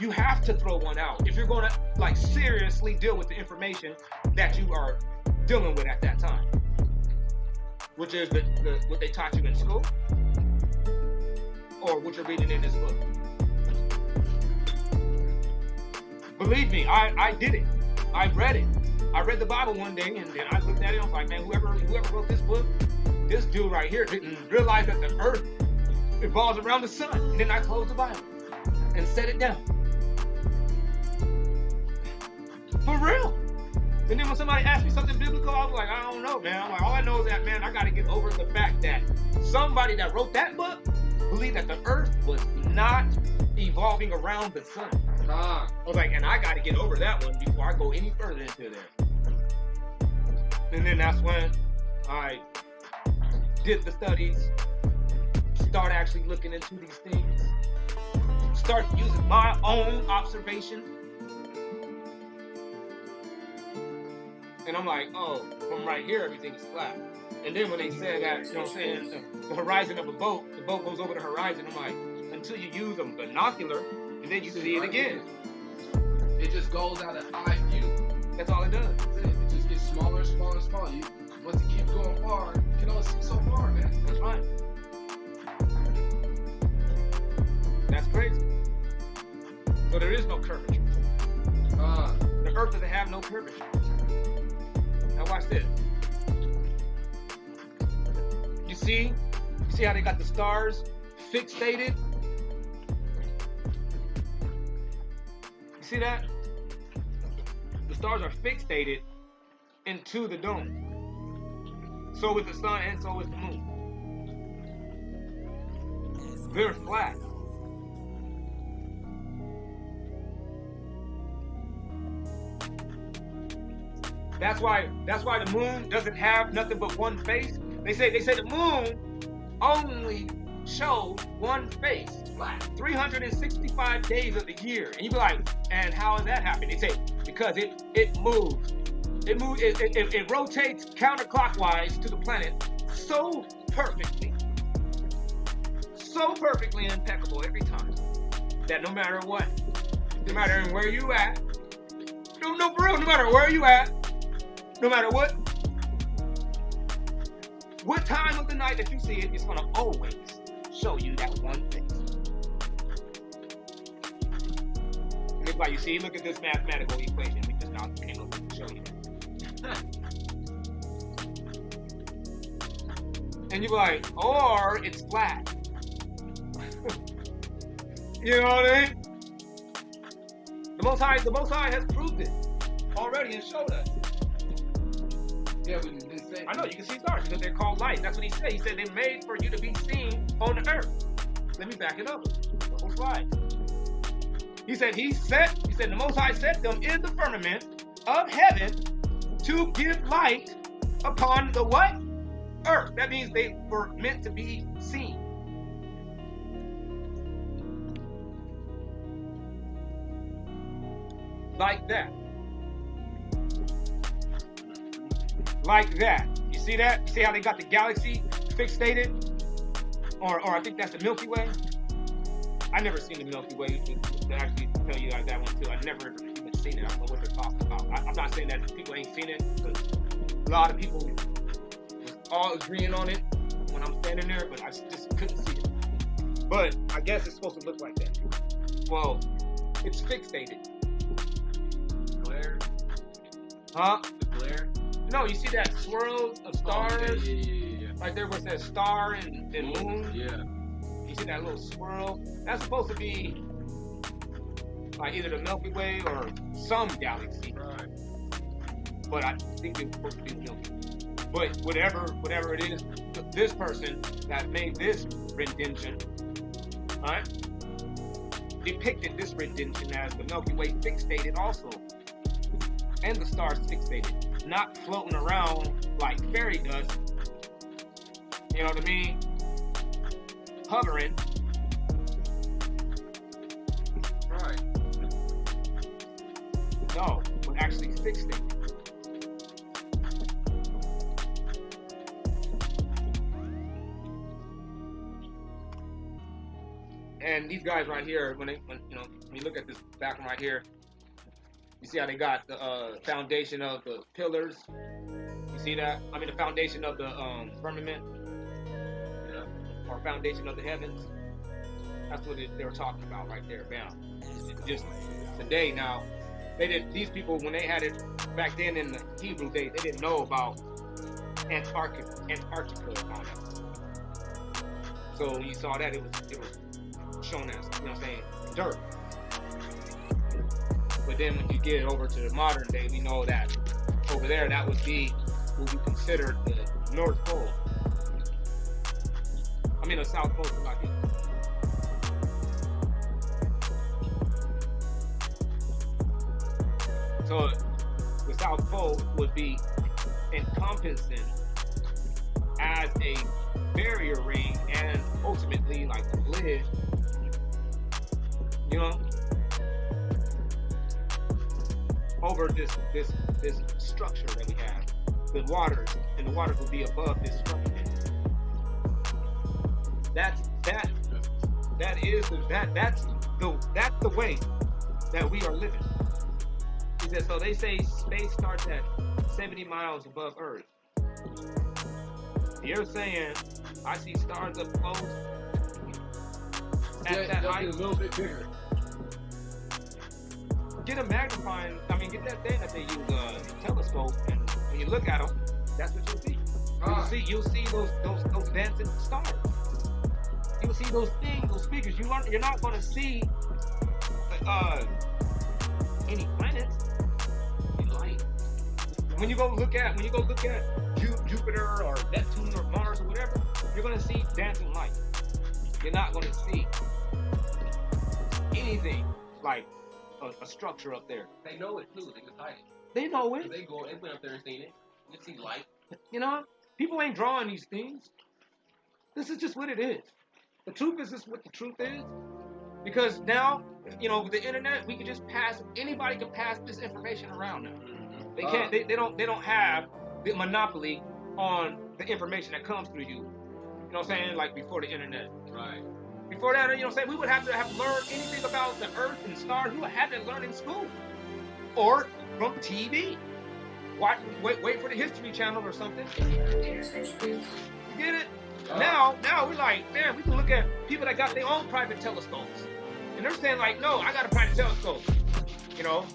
Speaker 1: You have to throw one out if you're gonna like seriously deal with the information that you are dealing with at that time, which is what they taught you in school or what you're reading in this book. Believe me, I did it. I read it. I read the Bible one day, and then I looked at it. I was like, man, whoever wrote this book, this dude right here didn't realize that the earth revolves around the sun. And then I closed the Bible and set it down. For real. And then when somebody asked me something biblical, I was like, I don't know, man. I'm like, all I know is that, man, I got to get over the fact that somebody that wrote that book believed that the earth was not evolving around the sun. I was like, and I got to get over that one before I go any further into there. And then that's when I did the studies, start actually looking into these things, start using my own observation. And I'm like, oh, from right here, everything is flat. And then when they said that, you know what I'm saying, the horizon of a boat, the boat goes over the horizon, I'm like, until you use a binocular, and then you see it again.
Speaker 2: It just goes out of eye view.
Speaker 1: That's all it does.
Speaker 2: It just gets smaller and smaller and smaller. Once it keeps going far, you can only see so far, man.
Speaker 1: That's right. That's crazy. So there is no curvature. The earth doesn't have no curvature. Now watch this. You see how they got the stars fixated? You see that? The stars are fixated into the dome. So is the sun and so is the moon. They're flat. That's why the moon doesn't have nothing but one face. They say the moon only shows one face, 365 days of the year. And you be like, and how is that happening? They say because it moves. It rotates counterclockwise to the planet so perfectly and impeccable every time that no matter what, no matter where you at, no for real, no matter where you at, no matter what time of the night that you see it, it's gonna always show you that one thing. And it's like, you see, look at this mathematical equation. We just now came over to show you that. And you be like, or it's flat. You know what I mean? The Most High has proved it already and showed us.
Speaker 2: Yeah, we've been saying.
Speaker 1: I know, you can see stars because they're called light. That's what he said. He said they're made for you to be seen on the earth. Let me back it up. The whole slide. He said the Most High set them in the firmament of heaven to give light upon the what? Earth. That means they were meant to be seen. Like that. Like that. You see that? You see how they got the galaxy fixated? Or I think that's the Milky Way. I never seen the Milky Way. To actually tell you guys that one too. I never even seen it. I don't know what they're talking about. I'm not saying that people ain't seen it, because a lot of people was all agreeing on it when I'm standing there, but I just couldn't see it. But I guess it's supposed to look like that. Well, it's fixated.
Speaker 2: Glare?
Speaker 1: Huh?
Speaker 2: The glare?
Speaker 1: No, you see that swirl of stars?
Speaker 2: Yeah.
Speaker 1: Like there was that star and moon?
Speaker 2: Yeah.
Speaker 1: You see that little swirl? That's supposed to be like either the Milky Way or some galaxy.
Speaker 2: Right.
Speaker 1: But I think it's supposed to be Milky Way. But whatever it is, this person that made this rendition, alright, depicted this rendition as the Milky Way fixated also. And the stars fixated. Not floating around like fairy dust. You know what I mean? Hovering.
Speaker 2: Right.
Speaker 1: No, but actually fixated. And these guys right here, when you look at this background right here, you see how they got the foundation of the pillars. You see that? I mean, the foundation of the firmament, or foundation of the heavens. That's what they were talking about right there. Bam. It's just today now, They didn't. These people, when they had it back then in the Hebrew days, they didn't know about Antarctica on it. So when you saw that, it was shown as, you know what I'm saying, dirt. But then when you get it over to the modern day, we know that over there, that would be what we consider the North Pole. I mean, the South Pole, like it. So the South Pole would be encompassing as a barrier ring and ultimately like a lid, you know, over this structure that we have. The waters, and the waters will be above this structure. That's the way that we are living. He said, so they say space starts at 70 miles above Earth. You're saying I see stars up close at that height.
Speaker 2: A little bit bigger.
Speaker 1: Get a magnifying. I mean, get that thing that they use, telescope, and when you look at them, that's what you'll see. You'll see those dancing stars. You'll see those things, those figures. You're not going to see any planets in light. When you go look at Jupiter or Neptune or Mars or whatever, you're going to see dancing light. You're not going to see anything like a structure up there.
Speaker 4: They know it too. They just hide it.
Speaker 1: They know it.
Speaker 4: They went up there and seen it. You see light.
Speaker 1: You know, people ain't drawing these things. This is just what it is. The truth is just what the truth is. Because now, you know, with the internet, we can just anybody can pass this information around now. They can't. They don't have the monopoly on the information that comes through you. You know what I'm saying? Like before the internet.
Speaker 4: Right.
Speaker 1: Before that, you know what I'm saying? We would have to have learned anything about the Earth and stars. We would have to learn in school or from TV. Wait for the History Channel or something. You get it? Now we're like, man, we can look at people that got their own private telescopes, and they're saying like, no, I got a private telescope. You know,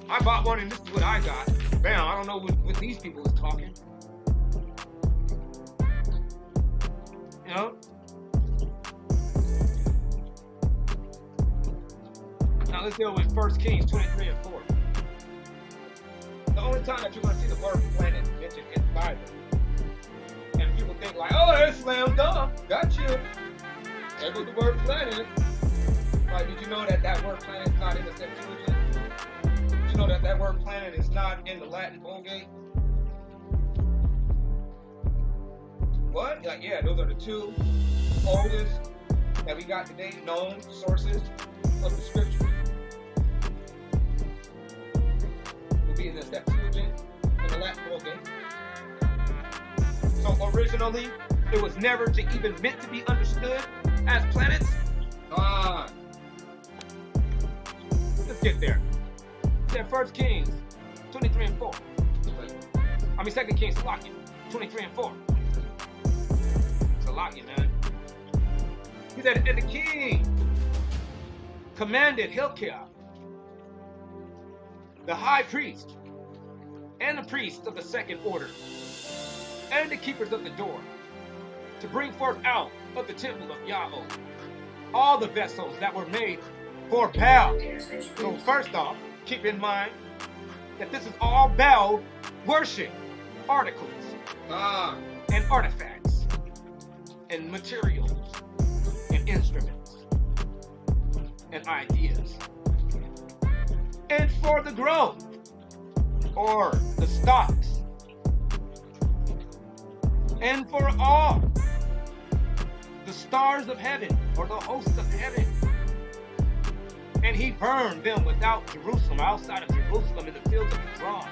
Speaker 1: I bought one, and this is what I got. Man, I don't know what these people is talking. You know. Now let's deal with 1 Kings 23 and 4. The only time that you're going to see the word planet mentioned in the Bible. And people think like, oh, that's slam dunk. Got you. There goes the word planet. Like, did you know that word planet is not in the Septuagint? Did you know that word planet is not in the Latin Vulgate? What? Like, yeah, those are the two oldest that we got today known sources of the scripture. Be in the Septuagint and the Latin Vulgate. So originally, it was never even meant to be understood as planets. Let's get there. Then 1 Kings 23 and 4. 2 Kings, Salakia, 23 and 4. Salakia, man. He said, and the king commanded Hilkiah, the high priest, and the priests of the second order, and the keepers of the door, to bring forth out of the temple of Yahweh all the vessels that were made for Baal. So first off, keep in mind that this is all Baal worship articles and artifacts and materials and instruments and ideas. And for the growth, or the stocks, and for all the stars of heaven, or the hosts of heaven. And he burned them without Jerusalem, outside of Jerusalem, in the fields of Kidron,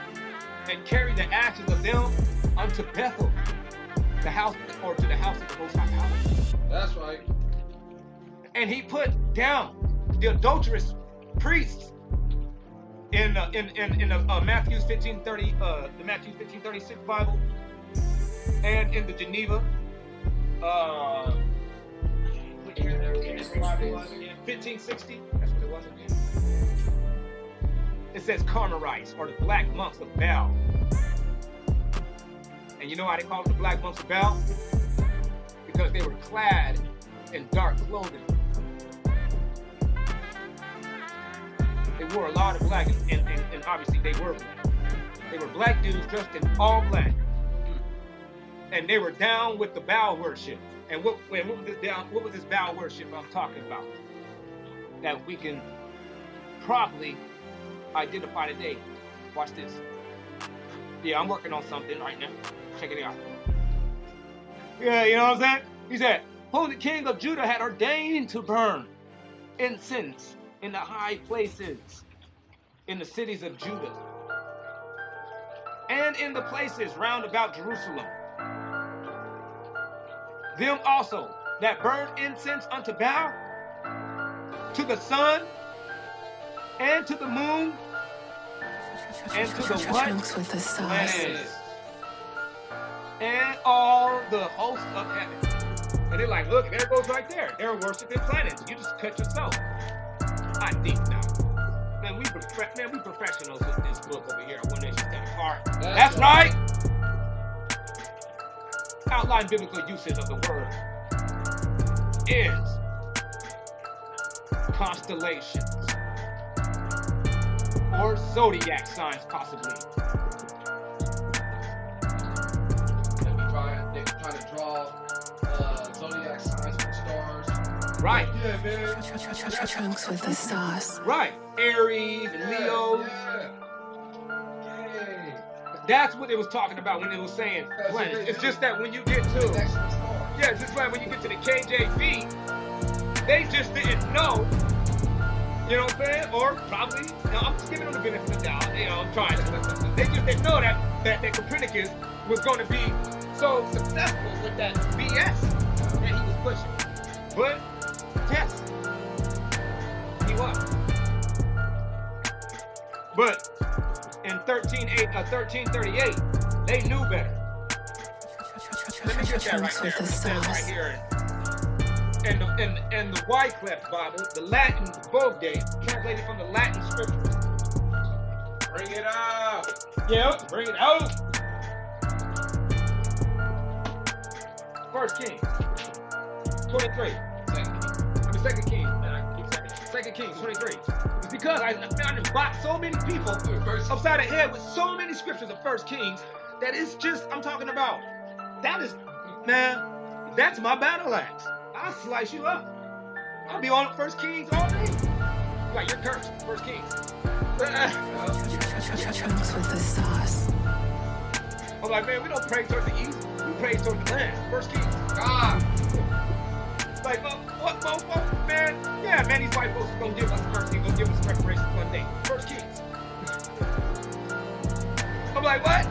Speaker 1: and carried the ashes of them unto Bethel, the house, or to the house of the Most High Power.
Speaker 2: That's right.
Speaker 1: And he put down the adulterous priests in Matthew 15:30, the Matthew 15:36 Bible, and in the Geneva, what year there? 1560. That's what it was again. it says Carmelites, or the Black Monks of Baal. And you know why they call it the Black Monks of Baal? Because they were clad in dark clothing. They wore a lot of black, and obviously they were black. They were black dudes dressed in all black. And they were down with the Baal worship. And what was this Baal worship I'm talking about? That we can properly identify today. Watch this. Yeah, I'm working on something right now. Check it out. Yeah, you know what I'm saying? He said, whom the king of Judah had ordained to burn incense in the high places in the cities of Judah and in the places round about Jerusalem. Them also that burned incense unto Baal, to the sun, and to the moon, and to the what?
Speaker 5: With the sauce.
Speaker 1: Planets, and all the hosts of heaven. And they're like, look, there it goes right there. They're worshiping planets. You just cut yourself. I think now. Man, we professionals with this book over here. One Nation Stand Apart. That's right. Outline biblical usage of the word is constellations or zodiac signs, possibly.
Speaker 2: They're trying to draw zodiac signs from stars.
Speaker 1: Right.
Speaker 2: Yeah, man.
Speaker 5: Trunks with the sauce.
Speaker 1: Right. Aries and Leo.
Speaker 2: Yeah. Hey.
Speaker 1: That's what it was talking about when it was saying planets. It's just that when you get to, yeah, it's just like when you get to the KJV, they just didn't know, you know what I'm saying? Or probably, you know, I'm just giving them the benefit of the doubt, you know, I'm trying to. They just didn't know that Copernicus was going to be so successful with that BS that he was pushing. But, yes, he was. But in 1338, they knew better. Let me get that right there. It says right here in the Wycliffe Bible, the Latin Vulgate, translated from the Latin scriptures. Bring it out. Yeah, bring it out. First Kings 23. Second Kings. Second Kings 23. It's because I found and bought so many people upside the head with so many scriptures of First Kings that it's just, I'm talking about, that is, man, that's my battle axe. I'll slice you up. I'll be on First Kings all day. Like, you're cursed. First Kings.
Speaker 5: Trunks with the sauce.
Speaker 1: I'm like, man, we don't pray towards the east. We pray towards the land. First Kings. Like, what, mofo, man? Yeah, man, these white folks are gonna give us mercy, gonna give us reparations one day. First Kings. I'm like, what?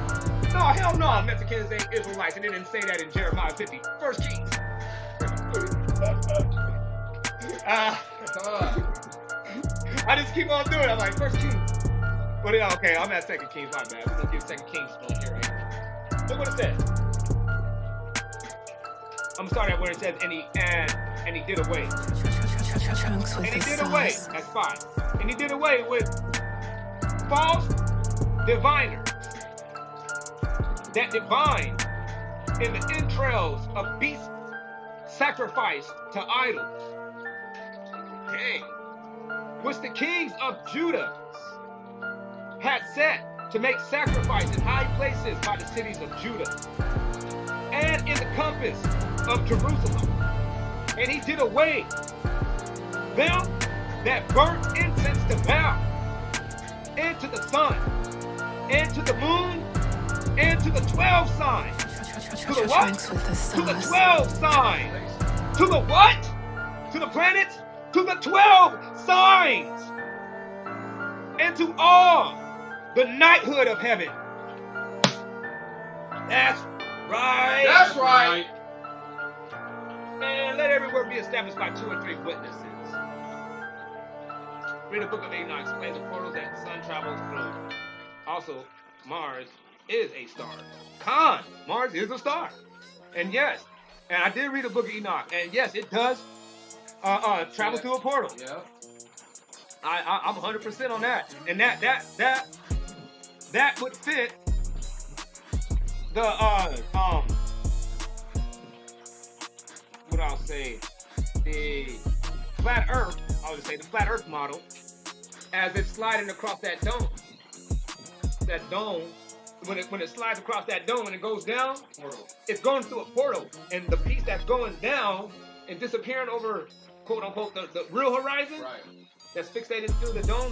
Speaker 1: No, hell no, Mexicans ain't Israelites, and they didn't say that in Jeremiah 50. First Kings. I just keep on doing it. I'm like, First Kings. Well, yeah, okay, I'm at Second Kings, my bad. We're gonna give Second Kings one here, right? Look what it says. I'm starting at where it says, and he did away.
Speaker 5: Trunks with
Speaker 1: And he
Speaker 5: the
Speaker 1: did
Speaker 5: sauce.
Speaker 1: away. That's fine. And he did away with false diviners that divine in the entrails of beasts sacrificed to idols. Dang. Which the kings of Judah had set to make sacrifice in high places by the cities of Judah and in the compass of Jerusalem. And he did away them that burnt incense to Baal, and to the sun, and to the moon, and to the 12 signs. To the what? To the 12 signs. To the what? To the planets? To the 12 signs. And to all the knighthood of heaven. That's right.
Speaker 2: That's right.
Speaker 1: And let every word be established by 2 or 3 witnesses. Read the book of Enoch, explains the portals that the sun travels through. Also, Mars is a star. Mars is a star. And yes, and I did read the book of Enoch, and yes, it does travel through a portal.
Speaker 2: Yeah.
Speaker 1: I'm 100% on that, and that would fit the what I'll say, the flat Earth. I would say the flat Earth model, as it's sliding across that dome. That dome, when it slides across that dome and it goes down, it's going through a portal, and the piece that's going down and disappearing over, quote unquote, the real horizon,
Speaker 2: Right.
Speaker 1: that's fixated through the dome.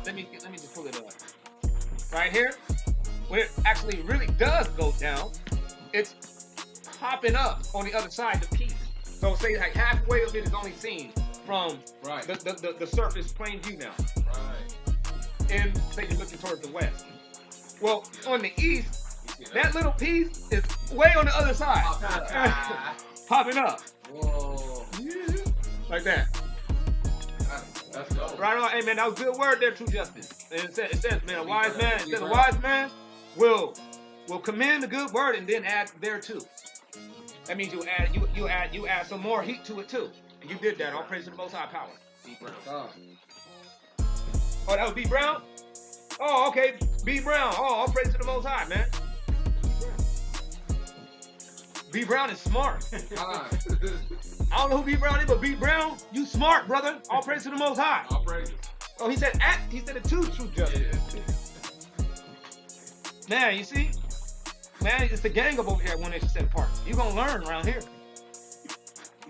Speaker 1: Let me just pull it up. Right here, when it actually really does go down, it's popping up on the other side, the piece. So say like halfway of it is only seen from
Speaker 2: Right.
Speaker 1: the surface plain view now.
Speaker 2: Right.
Speaker 1: And say you're looking towards the west. Well, on the east, that little piece is way on the other side. Popping up.
Speaker 2: Whoa.
Speaker 1: Like that.
Speaker 2: That's dope.
Speaker 1: Right on. Hey man, that was a good word there, True Justice. And it says, man, a wise man will commend the good word and then add there too. That means you add some more heat to it too. And you did that. All praise to the Most High Power.
Speaker 4: B Brown.
Speaker 1: Oh, that was B Brown? Oh, okay. B Brown. Oh, all praise to the Most High, man. B Brown is smart. I don't know who B Brown is, but B Brown, you smart, brother. All praise to the Most High.
Speaker 2: I'll praise it.
Speaker 1: Oh, he said it too, True Justice. Man, you see? Man, it's the gang up over here at 187 Park. You gonna learn around here.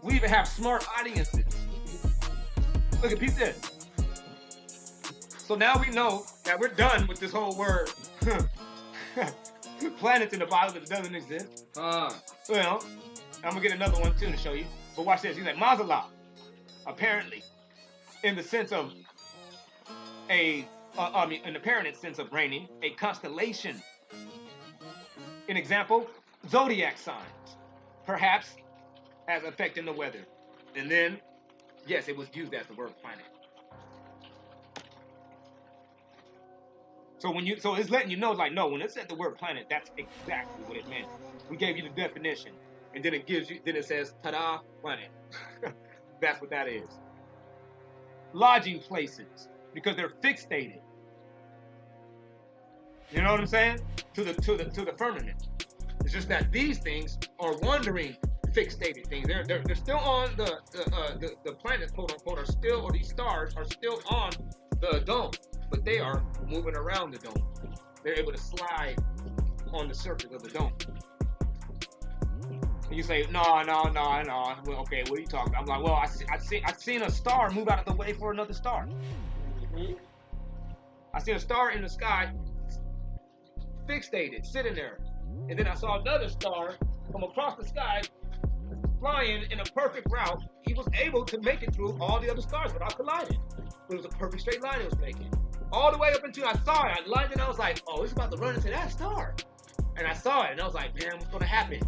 Speaker 1: We even have smart audiences. Look at people. So now we know that we're done with this whole word planets in the Bible that doesn't exist. Well, I'm gonna get another one too to show you. But watch this. He's like Mazallah. Apparently, in the sense of an apparent sense of reigning, a constellation. An example, zodiac signs, perhaps as affecting the weather. And then, yes, it was used as the word planet. So it's letting you know, like, no, when it said the word planet, that's exactly what it meant. We gave you the definition, and then it says, ta-da, planet. That's what that is. Lodging places, because they're fixated. You know what I'm saying? To the firmament. It's just that these things are wandering, fixated things. They're still on the planets, quote unquote, are still, or these stars are still on the dome, but they are moving around the dome. They're able to slide on the surface of the dome. And you say, no. Well, okay, what are you talking about? I'm like, well, I've seen a star move out of the way for another star. I seen a star in the sky, fixated, sitting there. And then I saw another star come across the sky, flying in a perfect route. He was able to make it through all the other stars without colliding. It was a perfect straight line it was making. All the way up until I saw it, I lined it, and I was like, oh, it's about to run into that star. And I saw it, and I was like, man, what's going to happen?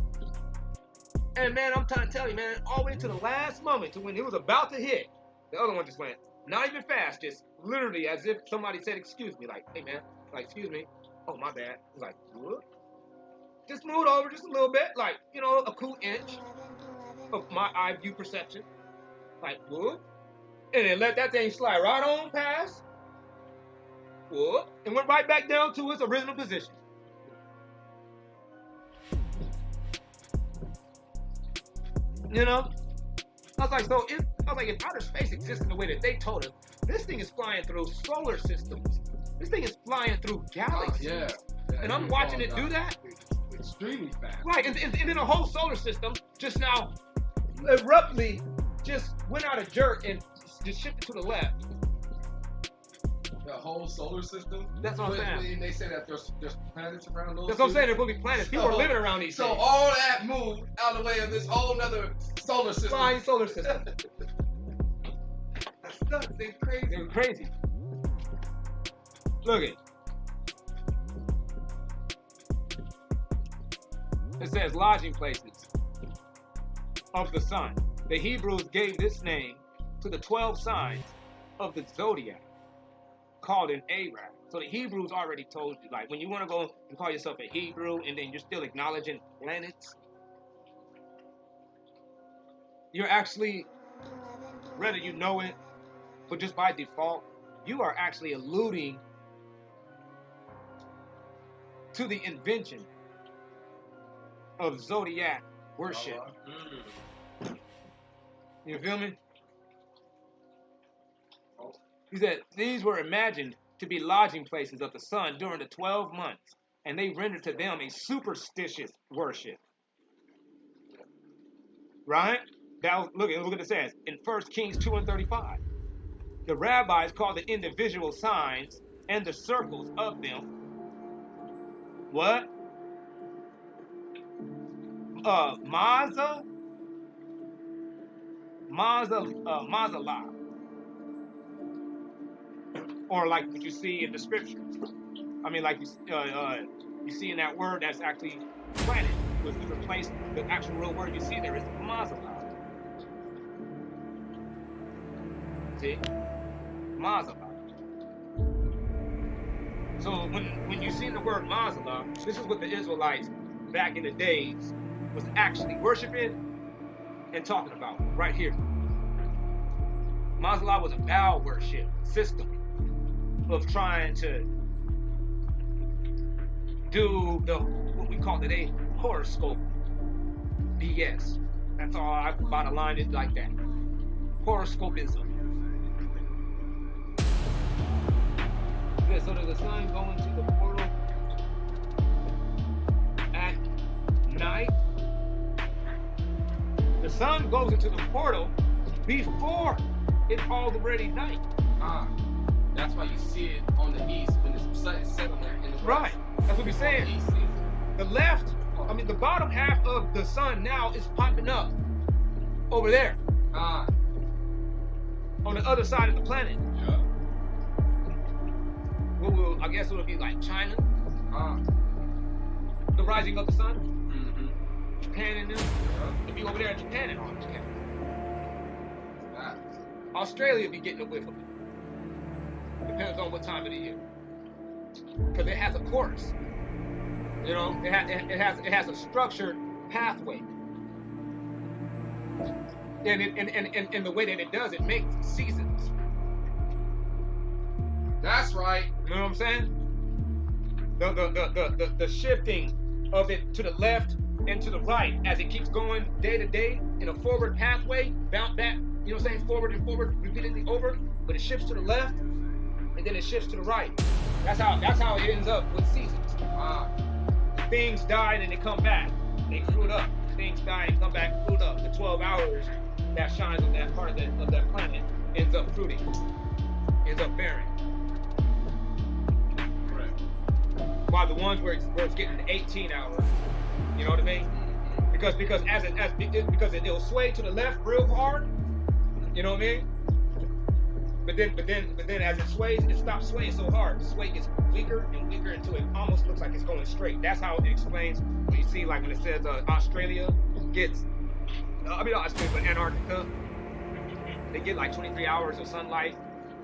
Speaker 1: And man, I'm trying to tell you, man, all the way to the last moment, to when it was about to hit, the other one just went, not even fast, just literally as if somebody said, excuse me, like, hey man, like, excuse me. Oh, my bad. I was like, what? Just moved over just a little bit, like, you know, a cool inch of my eye view perception. Like, whoop. And then let that thing slide right on past. Whoop. And went right back down to its original position. You know? I was like, if outer space exists in the way that they told us, this thing is flying through solar systems. This thing is flying through galaxies.
Speaker 2: Yeah.
Speaker 1: And I'm watching it do that.
Speaker 2: Extremely fast.
Speaker 1: Right, and then the whole solar system just now abruptly just went out of jerk and just shifted to the left.
Speaker 2: The whole solar system?
Speaker 1: That's what I'm saying.
Speaker 2: And they say that there's planets around those.
Speaker 1: That's what I'm saying, there's going to be planets. People are living around these
Speaker 2: So
Speaker 1: things.
Speaker 2: all that moved out of the way of this whole nother solar system.
Speaker 1: Flying solar system.
Speaker 2: That's nuts. They're crazy.
Speaker 1: It's crazy. Look it. It says lodging places of the sun. The Hebrews gave this name to the 12 signs of the zodiac called an Arab. So the Hebrews already told you, like when you want to go and call yourself a Hebrew and then you're still acknowledging planets, you're actually, whether you know it, but just by default, you are actually alluding to the invention of zodiac worship. You feel me? He said these were imagined to be lodging places of the sun during the 12 months, and they rendered to them a superstitious worship. Right? Now look at what it says in 1 Kings 2:35. The rabbis called the individual signs and the circles of them what? Mazalah. Or like what you see in the scriptures. I mean, like you see in that word that's actually planted. Was to replace the actual real word you see there is Mazalah. See? Mazalah. So when you see the word Mazalah, this is what the Israelites back in the days was actually worshiping and talking about right here. Mazalah was a Baal worship system of trying to do what we call today horoscope BS. That's all I bottom line it like that. Horoscopism. Yeah, so does the sun go into the portal at night? The sun goes into the portal before it's already night.
Speaker 2: That's why you see it on the east when the sun is setting in the west.
Speaker 1: Right. That's what we're saying. The left, I mean the bottom half of the sun now is popping up over there. On the other side of the planet.
Speaker 2: Yeah.
Speaker 1: I guess it would be like China. The rising of the sun.
Speaker 2: Mm-hmm.
Speaker 1: Japan and them. It'd be over there in Japan and all Japan. Australia would be getting a whiff of it. Depends on what time of the year. Because it has a course. You know, it has a structured pathway. And the way that it does, it makes seasons.
Speaker 2: That's right.
Speaker 1: You know what I'm saying? The shifting of it to the left and to the right as it keeps going day to day in a forward pathway, bounce back, you know what I'm saying, forward and forward, repeatedly over, but it shifts to the left and then it shifts to the right. That's how it ends up with seasons. Things die and then they come back. They fruit up. Things die and come back, fruit up. The 12 hours that shines on that part of that planet ends up fruiting, ends up bearing. While the ones where it's getting 18 hours, you know what I mean? Because it'll sway to the left real hard, you know what I mean? But then as it sways, it stops swaying so hard. The sway gets weaker and weaker until it almost looks like it's going straight. That's how it explains when you see like when it says Australia gets, Australia, but Antarctica, they get like 23 hours of sunlight,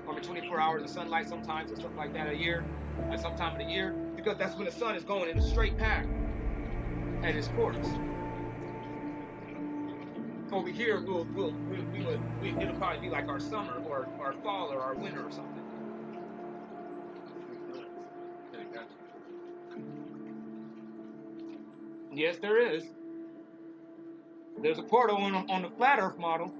Speaker 1: or 24 hours of sunlight sometimes, or something like that a year, at some time of the year. Because that's when the sun is going in a straight path at its course. Over here, it'll probably be like our summer or our fall or our winter or something. Yes, there is. There's a portal on the flat Earth model.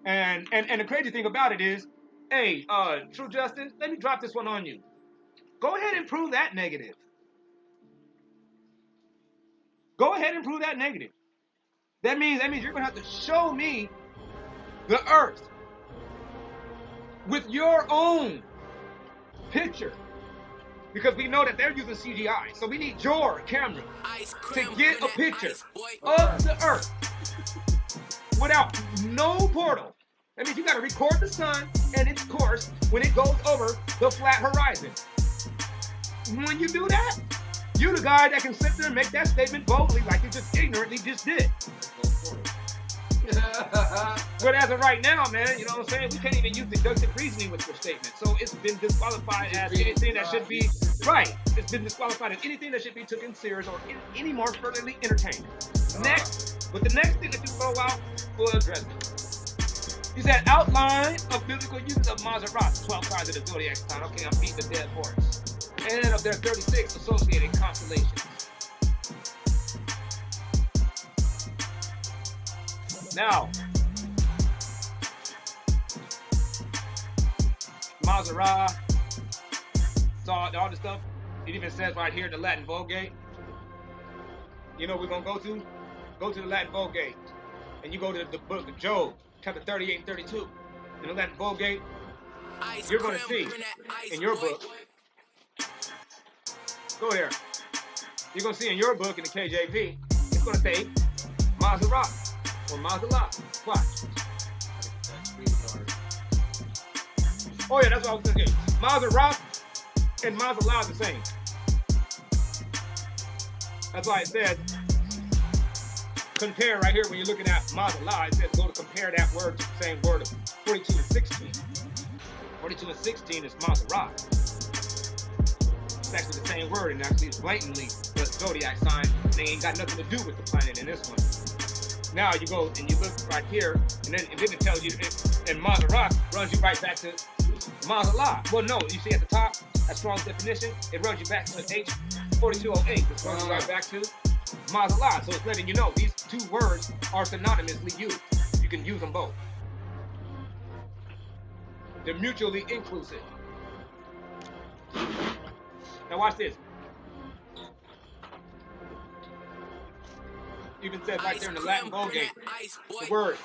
Speaker 1: And the crazy thing about it is, hey, True Justice, let me drop this one on you. Go ahead and prove that negative. Go ahead and prove that negative. That means you're gonna have to show me the Earth with your own picture, because we know that they're using CGI. So we need your camera to get a picture of the Earth without no portal. That means you gotta record the sun and its course when it goes over the flat horizon. When you do that, you the guy that can sit there and make that statement boldly like you just ignorantly just did. But as of right now, man, you know what I'm saying? We can't even use deductive reasoning with your statement. So it's been disqualified as anything that should be, right. It's been disqualified as anything that should be taken serious or any more furtherly entertained. Next, with the next thing that you throw out, we'll address it. He said, outline of biblical uses of Maserat, 12 signs of the zodiac sign. Okay, I'm beating the dead horse. And of their 36 associated constellations. Now, Maserat, saw all the stuff. It even says right here in the Latin Vulgate. You know what we're going to go to? Go to the Latin Vulgate. And you go to the book of Job, chapter 38 and 32. In the Latin Vulgate,
Speaker 3: Ice
Speaker 1: you're going to
Speaker 3: cream,
Speaker 1: see
Speaker 3: bring that ice,
Speaker 1: in your
Speaker 3: boy.
Speaker 1: book. Go here. You're going to see in your book, in the KJV, it's going to say Maserat or Maselat. Watch. Oh, yeah, that's what I was thinking. Maserat and Maselat are the same. That's why it says, compare right here when you're looking at Maselat. It says go to compare that word to the same word of 42 and 16. 42 and 16 is Maserat. It's actually the same word, and actually it's blatantly the zodiac sign. And they ain't got nothing to do with the planet in this one. Now you go and you look right here, and then it tells you, and Maserat runs you right back to Maselat. Well, no, you see at the top, that strong definition, it runs you back to H4208, which runs you right back to Maselat. So it's letting you know these two words are synonymously used. You can use them both. They're mutually inclusive. Now watch this. Even says right there in the Latin Vulgate, the word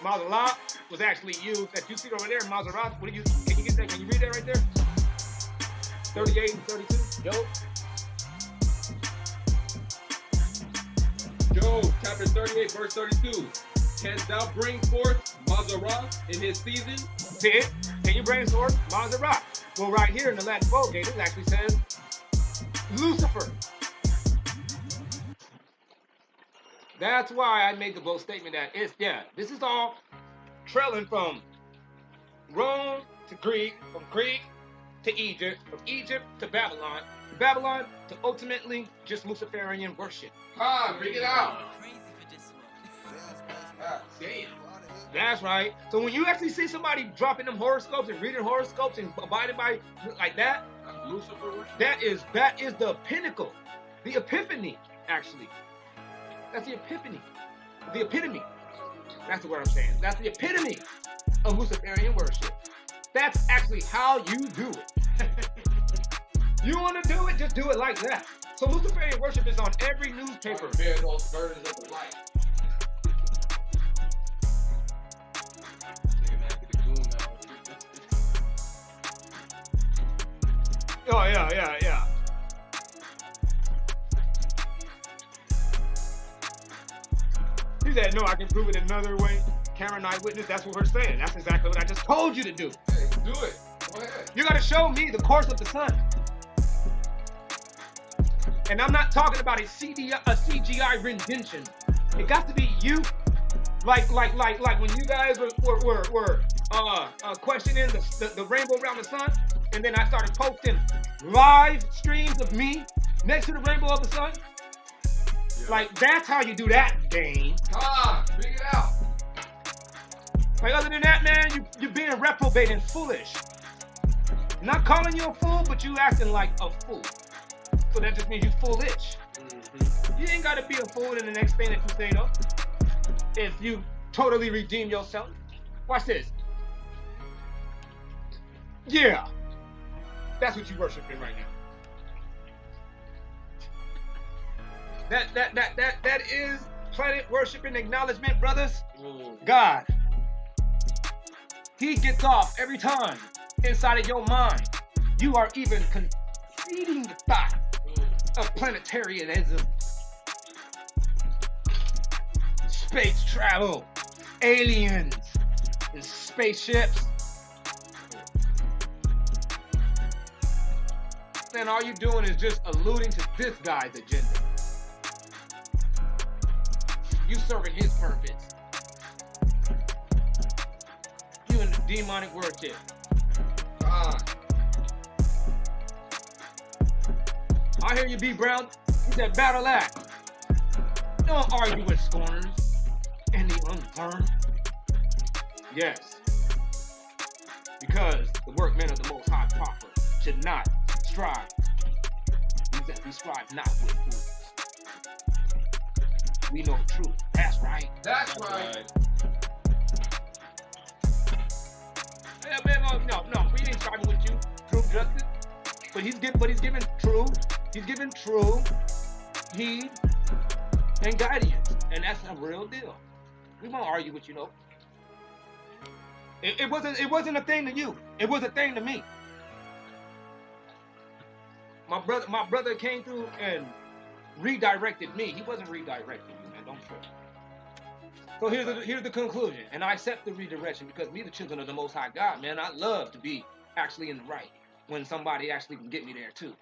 Speaker 1: Maselat was actually used, that you see over there, Maserat. What do you, can you get that? Can you read that right there? 38 and 32. Yo.
Speaker 6: Job chapter 38, verse 32. Canst thou bring forth Maserat in his season?
Speaker 1: See it? Can you bring forth Maserat? Well, right here in the Latin Vulgate, it actually says Lucifer. That's why I made the bold statement that it's, yeah, this is all trailing from Rome to Greek, from Greek to Egypt, from Egypt to Babylon to ultimately just Luciferian worship.
Speaker 2: Ah, bring it out.
Speaker 4: Damn.
Speaker 1: That's right. So when you actually see somebody dropping them horoscopes and reading horoscopes and abiding by like that,
Speaker 6: Lucifer worship?
Speaker 1: that is the pinnacle, the epiphany, actually. That's the epiphany, the epitome. That's the word I'm saying. That's the epitome of Luciferian worship. That's actually how you do it. You want to do it, just do it like that. So Luciferian worship is on every newspaper.
Speaker 2: Bear those burdens of the light.
Speaker 1: Oh, yeah. He said, no, I can prove it another way. Cameron Eyewitness, that's what we're saying. That's exactly what I just told you to do.
Speaker 2: Hey, do it. Go ahead.
Speaker 1: You got to show me the course of the sun. And I'm not talking about a CGI rendition. It got to be you. Like when you guys were questioning the rainbow around the sun, and then I started posting live streams of me next to the rainbow of the sun. Yeah. Like, that's how you do that, Dane.
Speaker 2: Ah, bring it out.
Speaker 1: Like, other than that, man, you're being reprobate and foolish. Not calling you a fool, but you acting like a fool. So that just means you foolish. Mm-hmm. You ain't got to be a fool in the next thing that you say, though. If you totally redeem yourself. Watch this. Yeah. That's what you're worshiping right now. That is planet worshiping acknowledgement, brothers. God. He gets off every time inside of your mind. You are even conceding the thought of planetarianism, space travel, aliens, and spaceships. Then all you're doing is just alluding to this guy's agenda. You serving his purpose. You in the demonic worship. I hear you, B. Brown. You said battle act. Don't argue with scorners and the unlearned. Yes. Because the workmen of the Most High Prophet should not strive. We strive not with fools. We know the truth. That's right.
Speaker 2: That's right.
Speaker 1: Yeah, man, no, we ain't striving with you. True justice. But he's giving true. He's giving true heed and guidance. And that's a real deal. We won't argue with you, though. It wasn't a thing to you. It was a thing to me. My brother came through and redirected me. He wasn't redirecting you, man. Don't trip. So here's the conclusion. And I accept the redirection because we the children of the Most High God, man. I love to be actually in the right when somebody actually can get me there too.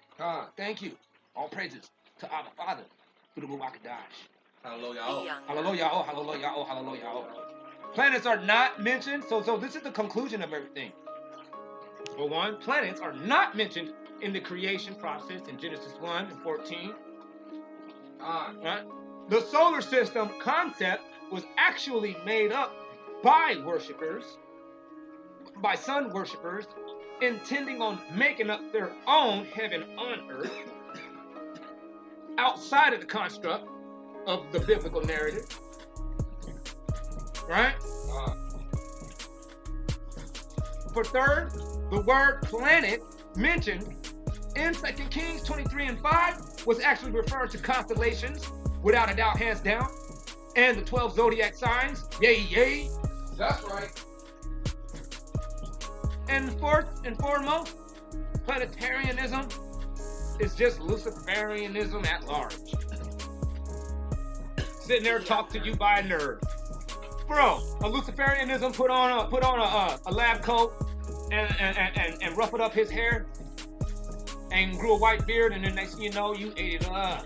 Speaker 1: Thank you. All praises to our Father through the Ruach HaKodesh.
Speaker 4: Hallelujah.
Speaker 1: Hallelujah. Oh, hallelujah. Oh, hallelujah. Oh. Planets are not mentioned. So this is the conclusion of everything. For one, planets are not mentioned in the creation process in Genesis 1 and 14. Right? The solar system concept was actually made up by worshipers, by sun worshipers, intending on making up their own heaven on earth outside of the construct of the biblical narrative. Right? For third, the word planet mentioned in 2 Kings 23 and 5 was actually referring to constellations, without a doubt, hands down, and the 12 zodiac signs, yay.
Speaker 2: That's right.
Speaker 1: And fourth and foremost, planetarianism is just Luciferianism at large. Sitting there talk to you by a nerd. Bro, a Luciferianism put on a lab coat and ruffled up his hair and grew a white beard, and then next thing you know, you ate it up.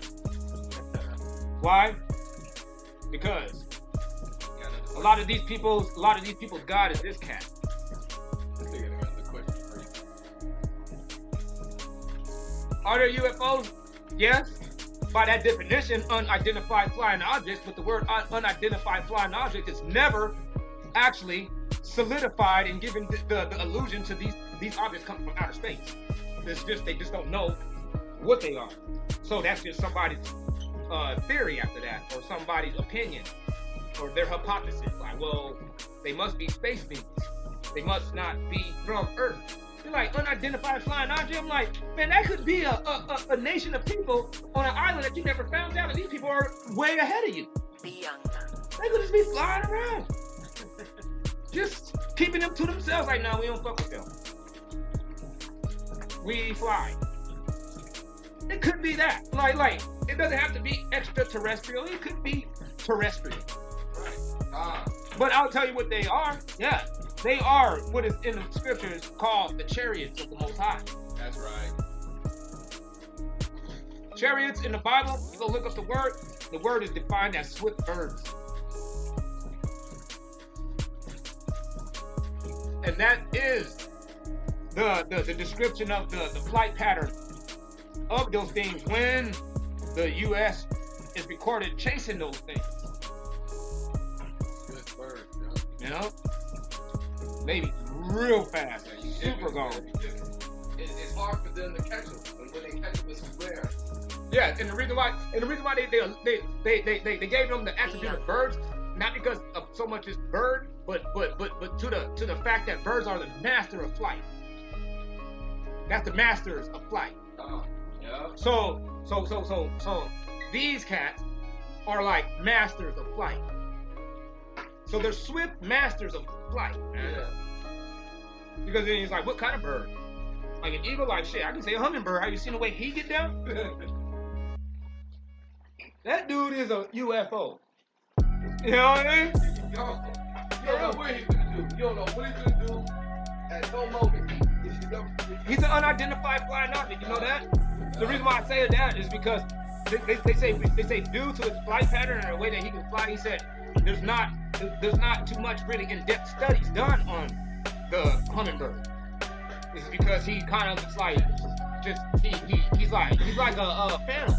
Speaker 1: Why? Because a lot of these people's God is this cat. Are there UFOs? Yes. By that definition, unidentified flying objects, but the word unidentified flying object is never actually solidified and given the illusion to these objects come from outer space. They just don't know what they are. So that's just somebody's theory after that, or somebody's opinion, or their hypothesis. Like, well, they must be space beings. They must not be from Earth. They're like, unidentified flying object. I'm like, man, that could be a nation of people on an island that you never found out, and these people are way ahead of you. They could just be flying around. Just keeping them to themselves. Like, no, we don't fuck with them. We fly. It could be that. Like, it doesn't have to be extraterrestrial. It could be terrestrial. Right. But I'll tell you what they are. Yeah. They are what is in the scriptures called the chariots of the Most High.
Speaker 6: That's right.
Speaker 1: Chariots in the Bible, you go look up the word. The word is defined as swift birds. And that is the description of the flight pattern of those things when the U.S. is recorded chasing those things.
Speaker 2: Good word,
Speaker 1: you know? Maybe real fast, super gone.
Speaker 2: It's hard for them to catch them, and when they catch them, it's rare.
Speaker 1: Yeah, and the reason why they gave them the attribute of birds, not because of so much as bird, but to the fact that birds are the master of flight. That's the masters of flight.
Speaker 2: Yeah.
Speaker 1: So these cats are like masters of flight. So they're swift masters of flight.
Speaker 2: Yeah.
Speaker 1: Because then he's like, what kind of bird? Like an eagle? Like, shit, I can say a hummingbird. Have you seen the way he get down? That dude is a UFO. You know what I mean?
Speaker 2: You don't know what he's gonna do. You don't know what he's gonna do at no moment.
Speaker 1: He's an unidentified flying object. You know that? The reason why I say that is because they say due to his flight pattern and the way that he can fly, he said there's not too much really in-depth studies done on the hummingbird. This is because he kind of looks like he's like a phantom.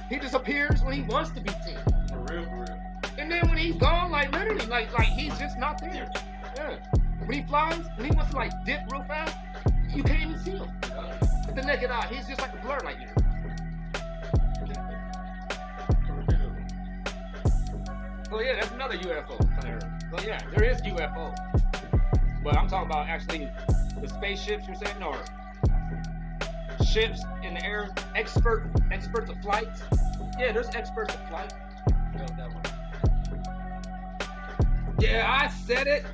Speaker 1: He just appears when he wants to be seen.
Speaker 6: For real.
Speaker 1: And then when he's gone, like literally, like he's just not there. Yeah. When he flies, when he wants to like dip real fast, you can't even see him. With the naked eye, he's just like a blur, like you. So yeah, that's another UFO. So yeah, there is UFO. But I'm talking about actually the spaceships you're saying, or ships in the air, experts of flights. Yeah, there's experts of flight. Yeah, I said it.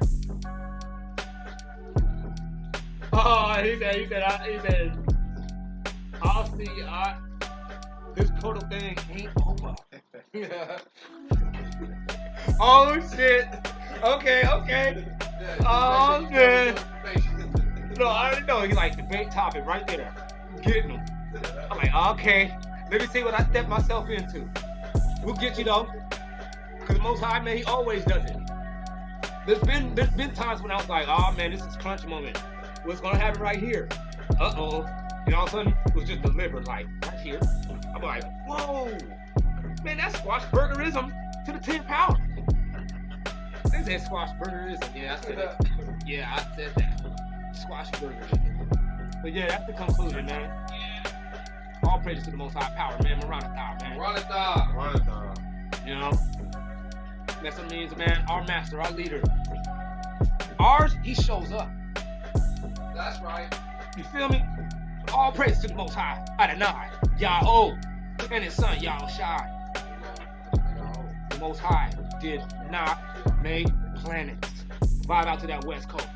Speaker 1: Oh, he said, I'll see, this portal thing ain't over. Oh shit. Okay. Oh man. No, I already know. He like debate topic right there. Getting him. I'm like, okay. Let me see what I step myself into. We'll get you though. Cause the Most High, man, he always does it. There's been times when I was like, oh man, this is crunch moment. What's gonna happen right here? Uh-oh. And all of a sudden, it was just delivered like right here. I'm like, whoa. Man, that's squash burgerism to the 10th power. They said squash burgerism. Yeah, I said that. Yeah, I said that. Squash burgerism. But yeah, that's the conclusion, man. All praise to the Most High Power, man. Maranatha, man.
Speaker 2: Maranatha.
Speaker 1: You know? That's what it means, man. Our master, our leader. Ours, he shows up.
Speaker 2: That's right.
Speaker 1: You feel me? All praise to the Most High. Adonai, Yahoo, and his son, Yahushai. The Most High did not make planets. Vibe out to that West Coast.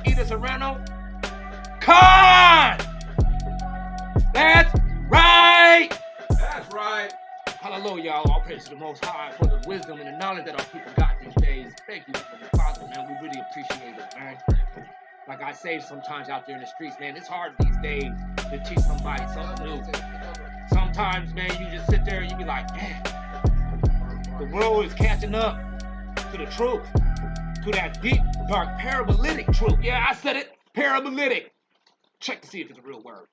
Speaker 1: Edith Serrano. Khan! That's right!
Speaker 6: That's right.
Speaker 1: Hallelujah, y'all. All praise to the Most High for the wisdom and the knowledge that our people got these days. Thank you, Father, man. We really appreciate it, man. Like I say sometimes out there in the streets, man, it's hard these days to teach somebody something new. Sometimes, man, you just sit there and you be like, man, the world is catching up to the truth. To that deep, dark, parabolytic truth. Yeah, I said it. Parabolytic. Check to see if it's a real word.